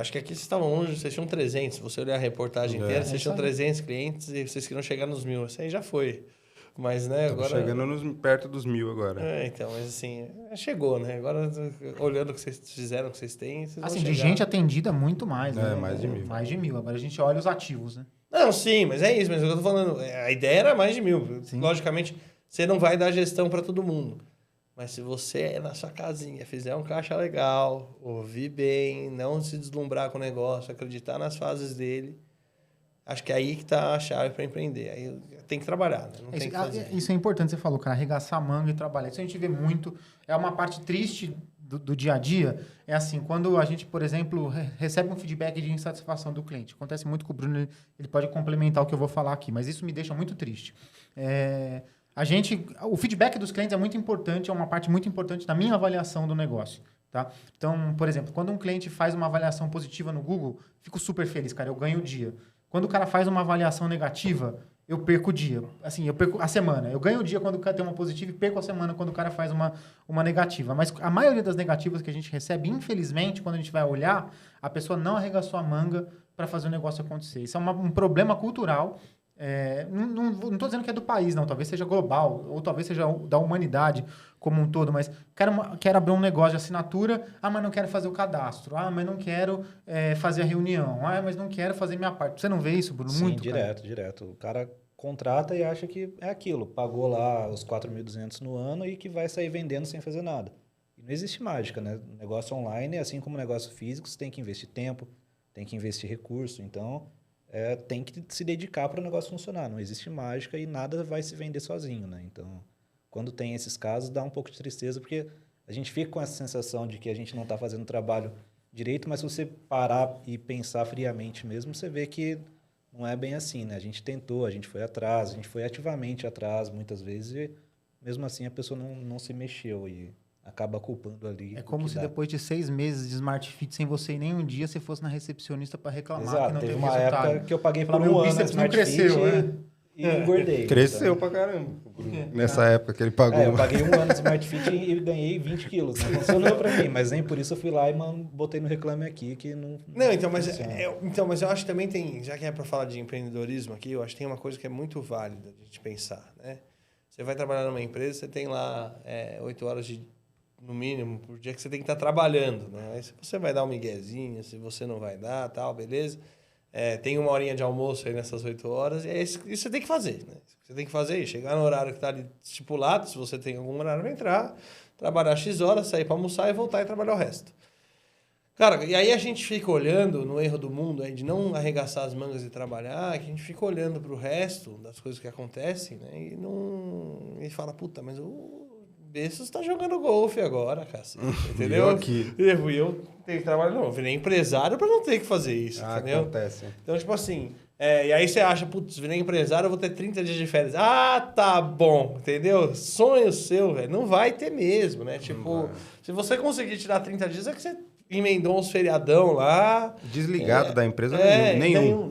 S2: Acho que aqui vocês estavam longe, vocês tinham 300. Se você olhar a reportagem inteira, vocês tinham 300 clientes e vocês queriam chegar nos 1.000. Isso aí já foi. Mas, né, agora...
S1: chegando perto dos 1.000 agora.
S2: Então, mas assim, chegou, né? Agora, olhando o que vocês fizeram, o que vocês têm, vocês
S4: assim,
S2: vão
S4: de
S2: chegar.
S4: gente atendida, muito mais, né?
S1: Mais de 1.000.
S4: Mais de 1.000. Agora a gente olha os ativos, né?
S2: Não, sim, mas é isso. Mas eu tô falando, a ideia era mais de 1.000.
S4: Sim.
S2: Logicamente, você não vai dar gestão para todo mundo. Mas se você, na sua casinha, fizer um caixa legal, ouvir bem, não se deslumbrar com o negócio, acreditar nas fases dele, acho que é aí que tá a chave para empreender. Aí tem que trabalhar, né? Não tem que fazer.
S4: Isso é importante, você falou, cara, arregaçar a manga e trabalhar. Isso a gente vê muito. É uma parte triste do dia a dia. É assim, quando a gente, por exemplo, recebe um feedback de insatisfação do cliente. Acontece muito com o Bruno, ele pode complementar o que eu vou falar aqui, mas isso me deixa muito triste. O feedback dos clientes é muito importante, é uma parte muito importante da minha avaliação do negócio. Tá? Então, por exemplo, quando um cliente faz uma avaliação positiva no Google, fico super feliz, cara, eu ganho o dia. Quando o cara faz uma avaliação negativa, eu perco o dia. Assim, eu perco a semana. Eu ganho o dia quando o cara tem uma positiva e perco a semana quando o cara faz uma negativa. Mas a maioria das negativas que a gente recebe, infelizmente, quando a gente vai olhar, a pessoa não arregaçou a manga para fazer o negócio acontecer. Isso é um problema cultural. Não estou dizendo que é do país, não. Talvez seja global, ou talvez seja da humanidade como um todo. Mas quero abrir um negócio de assinatura. Mas não quero fazer o cadastro. Mas não quero fazer a reunião. Mas não quero fazer minha parte. Você não vê isso, Bruno?
S5: Sim,
S4: muito,
S5: direto. O cara contrata e acha que é aquilo. Pagou lá os 4.200 no ano e que vai sair vendendo sem fazer nada. E não existe mágica, né? Negócio online, assim como negócio físico, você tem que investir tempo, tem que investir recurso. Então... tem que se dedicar para o negócio funcionar. Não existe mágica e nada vai se vender sozinho, né? Então, quando tem esses casos, dá um pouco de tristeza, porque a gente fica com essa sensação de que a gente não está fazendo o trabalho direito, mas se você parar e pensar friamente mesmo, você vê que não é bem assim, né? A gente tentou, a gente foi atrás, a gente foi ativamente atrás muitas vezes e, mesmo assim, a pessoa não se mexeu e... acaba culpando ali.
S4: É como se depois de 6 meses de Smart Fit sem você ir nem um dia, você fosse na recepcionista para reclamar.
S5: Exato,
S4: que não
S5: teve
S4: teve
S5: uma
S4: resultado.
S5: época que eu paguei por
S4: meu
S5: um ano
S4: bíceps não
S5: Smart
S4: cresceu,
S5: Fit e engordei.
S1: Cresceu pra caramba. Nessa época que ele pagou.
S5: Eu paguei um ano de Smart Fit e ganhei 20 quilos. Não funcionou pra mim, mas nem por isso eu fui lá e botei no Reclame Aqui que não...
S2: Mas eu acho que também tem, já que é para falar de empreendedorismo aqui, eu acho que tem uma coisa que é muito válida de a gente pensar, né? Você vai trabalhar numa empresa, você tem lá 8 horas no mínimo, por dia que você tem que estar trabalhando, né? Aí se você vai dar um miguezinho, se você não vai dar, tal, beleza. Tem 1 horinha de almoço aí nessas 8 horas, e é isso que você tem que fazer, né? Você tem que fazer chegar no horário que está ali estipulado, se você tem algum horário para entrar, trabalhar X horas, sair para almoçar e voltar e trabalhar o resto. Cara, e aí a gente fica olhando no erro do mundo aí de não arregaçar as mangas e trabalhar, que a gente fica olhando para o resto das coisas que acontecem, né? E fala, puta, mas Bessos tá jogando golfe agora, cacete, entendeu?
S1: Eu aqui.
S2: E eu tenho que trabalhar, não, eu virei empresário pra não ter que fazer isso, entendeu?
S1: Acontece.
S2: Então, tipo assim, e aí você acha, putz, virei empresário, eu vou ter 30 dias de férias. Ah, tá bom, entendeu? Sonho seu, velho. Não vai ter mesmo, né? Tipo, se você conseguir tirar 30 dias, é que você emendou uns feriadão lá.
S1: Desligado da empresa
S2: Nenhum.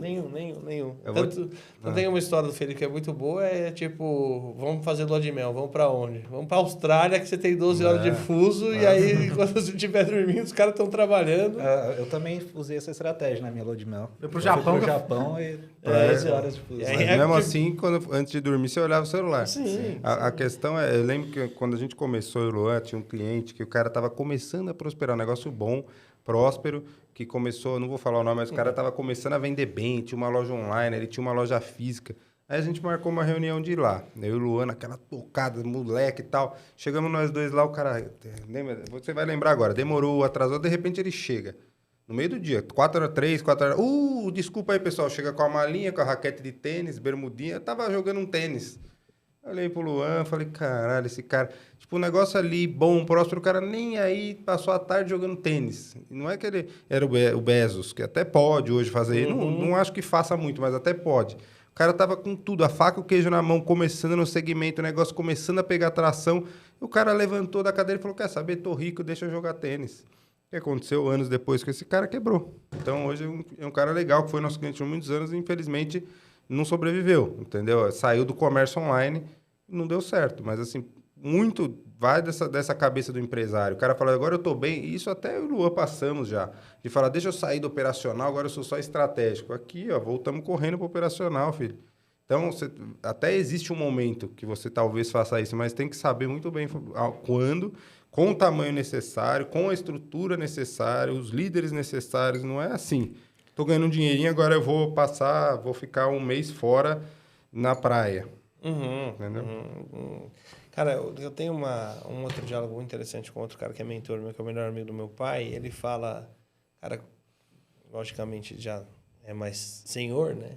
S2: Tanto tem uma história do Felipe que é muito boa, tipo, vamos fazer lua de mel, vamos pra onde? Vamos pra Austrália, que você tem 12 horas de fuso, e aí, quando você estiver dormindo, os caras estão trabalhando.
S5: Eu também usei essa estratégia na minha lua de mel.
S4: Foi pro Japão.
S5: Pro Japão e 12 horas de fuso.
S2: E aí,
S1: Mas mesmo assim, antes de dormir, você olhava o celular.
S2: Sim.
S1: A questão é, eu lembro que quando a gente começou o Luan, tinha um cliente que o cara estava começando a prosperar, um negócio bom, próspero, que começou, não vou falar o nome, mas o cara estava começando a vender bem, tinha uma loja online, ele tinha uma loja física. Aí a gente marcou uma reunião de ir lá. Eu e o Luan, aquela tocada, moleque e tal. Chegamos nós dois lá, o cara... Você vai lembrar agora, demorou, atrasou, de repente ele chega. No meio do dia, 3, 4 horas. Desculpa aí, pessoal. Chega com a malinha, com a raquete de tênis, bermudinha. Eu tava jogando um tênis. Olhei pro Luan, falei, caralho, esse cara... Tipo, um negócio ali, bom, próspero, o cara nem aí passou a tarde jogando tênis. Não é que ele era o Bezos, que até pode hoje fazer. Não acho que faça muito, mas até pode. O cara tava com tudo, a faca e o queijo na mão, começando no segmento, o negócio começando a pegar tração. E o cara levantou da cadeira e falou, quer saber, tô rico, deixa eu jogar tênis. O que aconteceu anos depois que esse cara quebrou. Então, hoje é um cara legal, que foi nosso cliente por muitos anos e, infelizmente, não sobreviveu, entendeu? Saiu do comércio online, não deu certo. Mas, assim, muito vai dessa cabeça do empresário. O cara fala, agora eu tô bem. E isso até eu e o Luan passamos já. De falar, deixa eu sair do operacional, agora eu sou só estratégico. Aqui, ó, voltamos correndo pro operacional, filho. Então, até existe um momento que você talvez faça isso, mas tem que saber muito bem quando, com o tamanho necessário, com a estrutura necessária, os líderes necessários. Não é assim. Tô ganhando um dinheirinho, agora eu vou ficar um mês fora na praia. Entendeu?
S2: Cara, eu tenho um outro diálogo muito interessante com outro cara que é mentor meu, que é o melhor amigo do meu pai. Ele fala, cara, logicamente já é mais senhor, né?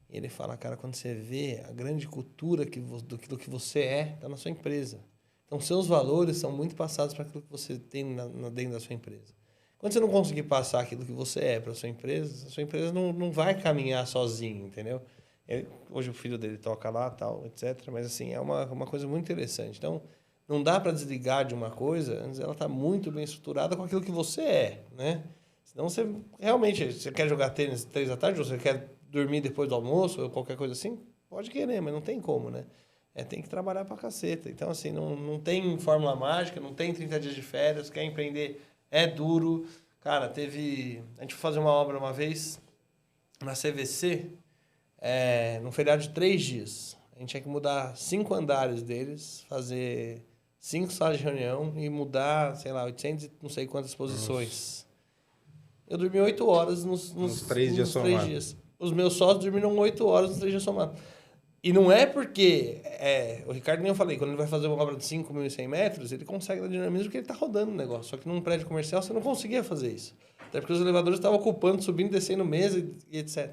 S2: Ele fala, cara, quando você vê a grande cultura do que você é, tá na sua empresa. Então, seus valores são muito passados para aquilo que você tem dentro da sua empresa. Quando você não conseguir passar aquilo que você é para a sua empresa não vai caminhar sozinho, entendeu? Hoje o filho dele toca lá, tal, etc. Mas, assim, é uma coisa muito interessante. Então, não dá para desligar de uma coisa, antes ela está muito bem estruturada com aquilo que você é, né? Senão você quer jogar tênis 3 da tarde, ou você quer dormir depois do almoço, ou qualquer coisa assim, pode querer, mas não tem como, né? Tem que trabalhar pra caceta. Então, assim, não tem fórmula mágica, não tem 30 dias de férias, quer empreender, é duro. Cara, a gente foi fazer uma obra uma vez na CVC, num feriado de 3 dias. A gente tinha que mudar 5 andares deles, fazer 5 salas de reunião e mudar, sei lá, 800 e não sei quantas posições. Eu dormi 8 horas nos
S1: 3 dias somados.
S2: 3 dias. Os meus sócios dormiram 8 horas nos 3 dias somados. E não é porque... o Ricardo, nem eu falei, quando ele vai fazer uma obra de 5.100 metros, ele consegue dar dinamismo porque ele está rodando o negócio. Só que num prédio comercial você não conseguia fazer isso. Até porque os elevadores estavam ocupando, subindo, descendo mesa e etc.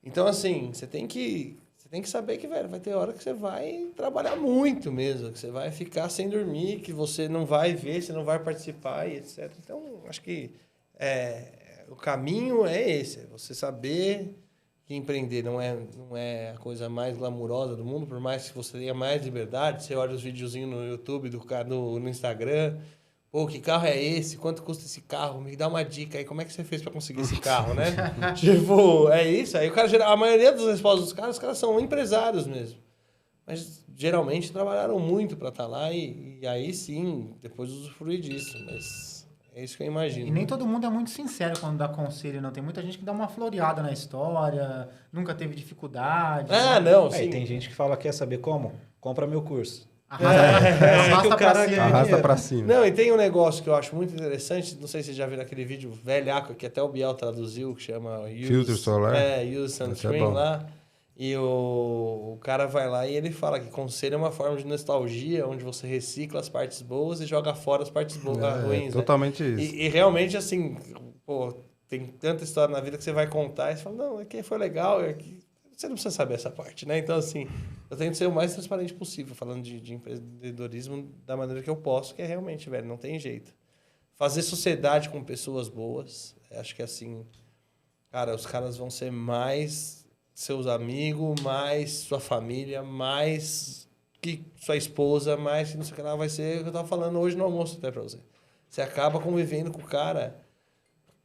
S2: Então, assim, você tem que saber que, velho, vai ter hora que você vai trabalhar muito mesmo, que você vai ficar sem dormir, que você não vai ver, você não vai participar e etc. Então, acho que o caminho é esse, é você saber que empreender não é a coisa mais glamurosa do mundo, por mais que você tenha mais liberdade, você olha os videozinhos no YouTube, no Instagram, pô, que carro é esse? Quanto custa esse carro? Me dá uma dica aí, como é que você fez para conseguir esse carro, né? Tipo, é isso. Aí o cara, a maioria das respostas dos caras, os caras são empresários mesmo. Mas geralmente trabalharam muito para estar lá e aí sim, depois usufruir disso, mas... É isso que eu imagino.
S4: E nem todo mundo é muito sincero quando dá conselho, não. Tem muita gente que dá uma floreada na história, nunca teve dificuldade.
S2: Não, sim.
S5: Tem gente que fala, quer saber como? Compra meu curso.
S1: Arrasta pra cima.
S2: Não, e tem um negócio que eu acho muito interessante, não sei se vocês já viram aquele vídeo velhaco que até o Biel traduziu, que chama...
S1: Filtro solar.
S2: Use Sunscreen lá. E o cara vai lá e ele fala que conselho é uma forma de nostalgia, onde você recicla as partes boas e joga fora as partes ruins.
S1: Totalmente
S2: né?
S1: isso.
S2: E realmente, assim, pô, tem tanta história na vida que você vai contar e você fala, não, aqui foi legal, aqui... você não precisa saber essa parte, né? Então, assim, eu tento ser o mais transparente possível, falando de empreendedorismo da maneira que eu posso, que é realmente, velho, não tem jeito. Fazer sociedade com pessoas boas, acho que assim, cara, os caras vão ser mais seus amigos, mais sua família, mais que sua esposa, mais que não sei o que lá, vai ser o que eu tava falando hoje no almoço até pra você. Você acaba convivendo com o cara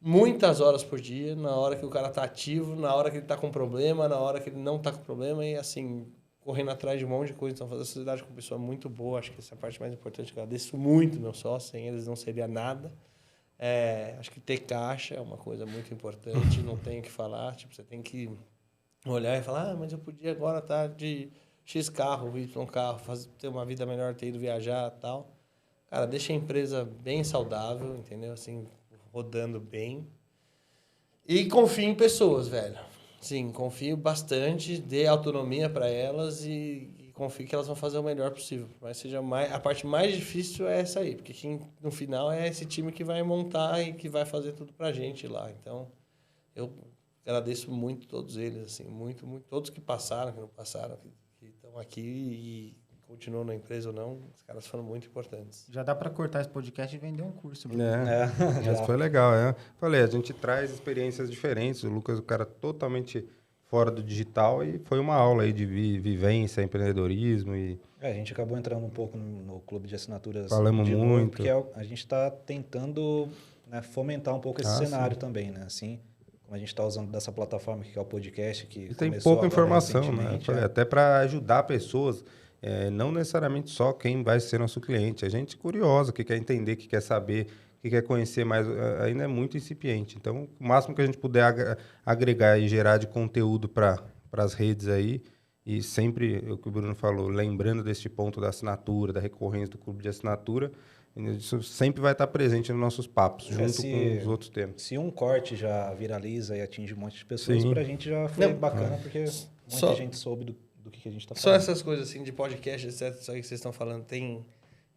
S2: muitas horas por dia, na hora que o cara tá ativo, na hora que ele tá com problema, na hora que ele não tá com problema, e assim, correndo atrás de um monte de coisa. Então, fazer a sociedade com uma pessoa muito boa, acho que essa é a parte mais importante. Eu agradeço muito meus sócios, sem eles não seria nada. Acho que ter caixa é uma coisa muito importante, não tem o que falar. Tipo, você tem que olhar e falar, mas eu podia agora estar de X carro, Y carro, ter uma vida melhor, ter ido viajar e tal. Cara, deixa a empresa bem saudável, entendeu? Assim, rodando bem. E confie em pessoas, velho. Sim, confio bastante, dê autonomia para elas e confio que elas vão fazer o melhor possível. Mas seja a parte mais difícil é essa aí, porque no final é esse time que vai montar e que vai fazer tudo pra gente lá. Então, eu agradeço muito todos eles, assim, muito, muito. Todos que passaram, que não passaram, que estão aqui e continuam na empresa ou não, os caras foram muito importantes.
S4: Já dá para cortar esse podcast e vender um curso.
S1: Mas foi legal, né? Falei, a gente traz experiências diferentes. O Lucas, o cara totalmente fora do digital, e foi uma aula aí de vivência, empreendedorismo e...
S5: A gente acabou entrando um pouco no clube de assinaturas.
S1: Falamos muito.
S5: Porque a gente está tentando, né, fomentar um pouco esse cenário também, né? Assim, como a gente está usando dessa plataforma que é o podcast, que
S1: tem pouca informação, né? Falei, até para ajudar pessoas, não necessariamente só quem vai ser nosso cliente. A gente curiosa, que quer entender, que quer saber, que quer conhecer mais, ainda é muito incipiente. Então, o máximo que a gente puder agregar e gerar de conteúdo para as redes aí, e sempre, o que o Bruno falou, lembrando deste ponto da assinatura, da recorrência do clube de assinatura, isso sempre vai estar presente nos nossos papos, junto com os outros temas.
S5: Se um corte já viraliza e atinge um monte de pessoas, para a gente já foi bacana, porque muita gente soube do que a gente está falando.
S2: Só essas coisas assim de podcast, etc., isso aí que vocês estão falando,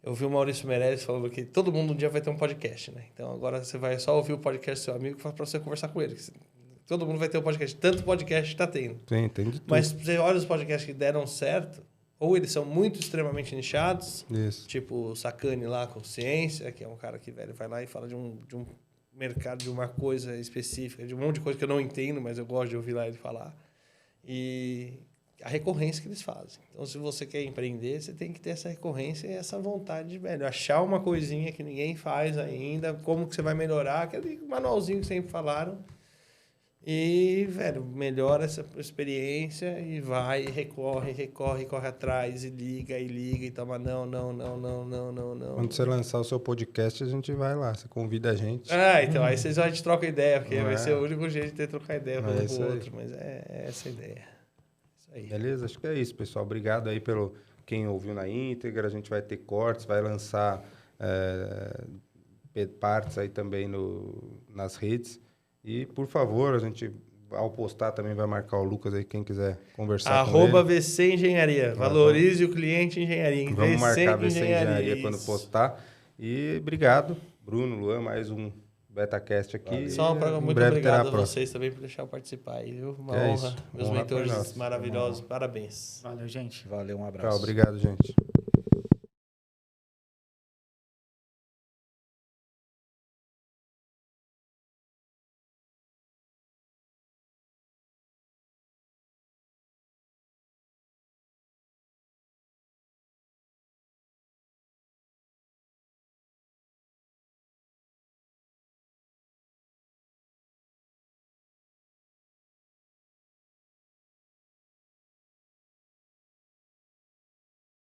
S2: eu vi o Maurício Meirelles falando que todo mundo um dia vai ter um podcast, né? Então agora você vai só ouvir o podcast do seu amigo para você conversar com ele. Todo mundo vai ter um podcast. Tanto podcast está tendo.
S1: Tem de tudo.
S2: Mas você olha os podcasts que deram certo, ou eles são muito extremamente nichados, tipo o Sacani lá com ciência, que é um cara que, velho, vai lá e fala de um mercado, de uma coisa específica, de um monte de coisa que eu não entendo, mas eu gosto de ouvir lá ele falar. E a recorrência que eles fazem. Então, se você quer empreender, você tem que ter essa recorrência e essa vontade de, velho, achar uma coisinha que ninguém faz ainda, como que você vai melhorar, aquele manualzinho que sempre falaram. E, velho, melhora essa experiência e vai, corre atrás, e liga, e toma, não.
S1: Quando você lançar o seu podcast, a gente vai lá, você convida a gente.
S2: Então, aí a gente troca ideia, porque vai ser o único jeito de ter trocar ideia um com o outro, mas é essa a ideia. Aí.
S1: Beleza? Acho que é isso, pessoal. Obrigado aí pelo quem ouviu na íntegra. A gente vai ter cortes, vai lançar partes aí também nas redes. E, por favor, a gente, ao postar, também vai marcar o Lucas aí, quem quiser conversar com ele.
S2: @VC Engenharia. Valorize o cliente engenharia.
S1: Vamos marcar VC Engenharia quando postar. E obrigado, Bruno, Luan, mais um BetaCast aqui.
S2: Muito obrigado a vocês também por deixar eu participar aí, viu? Uma honra. Meus mentores maravilhosos. Parabéns.
S4: Valeu, gente.
S5: Valeu, um abraço.
S1: Tchau, obrigado, gente.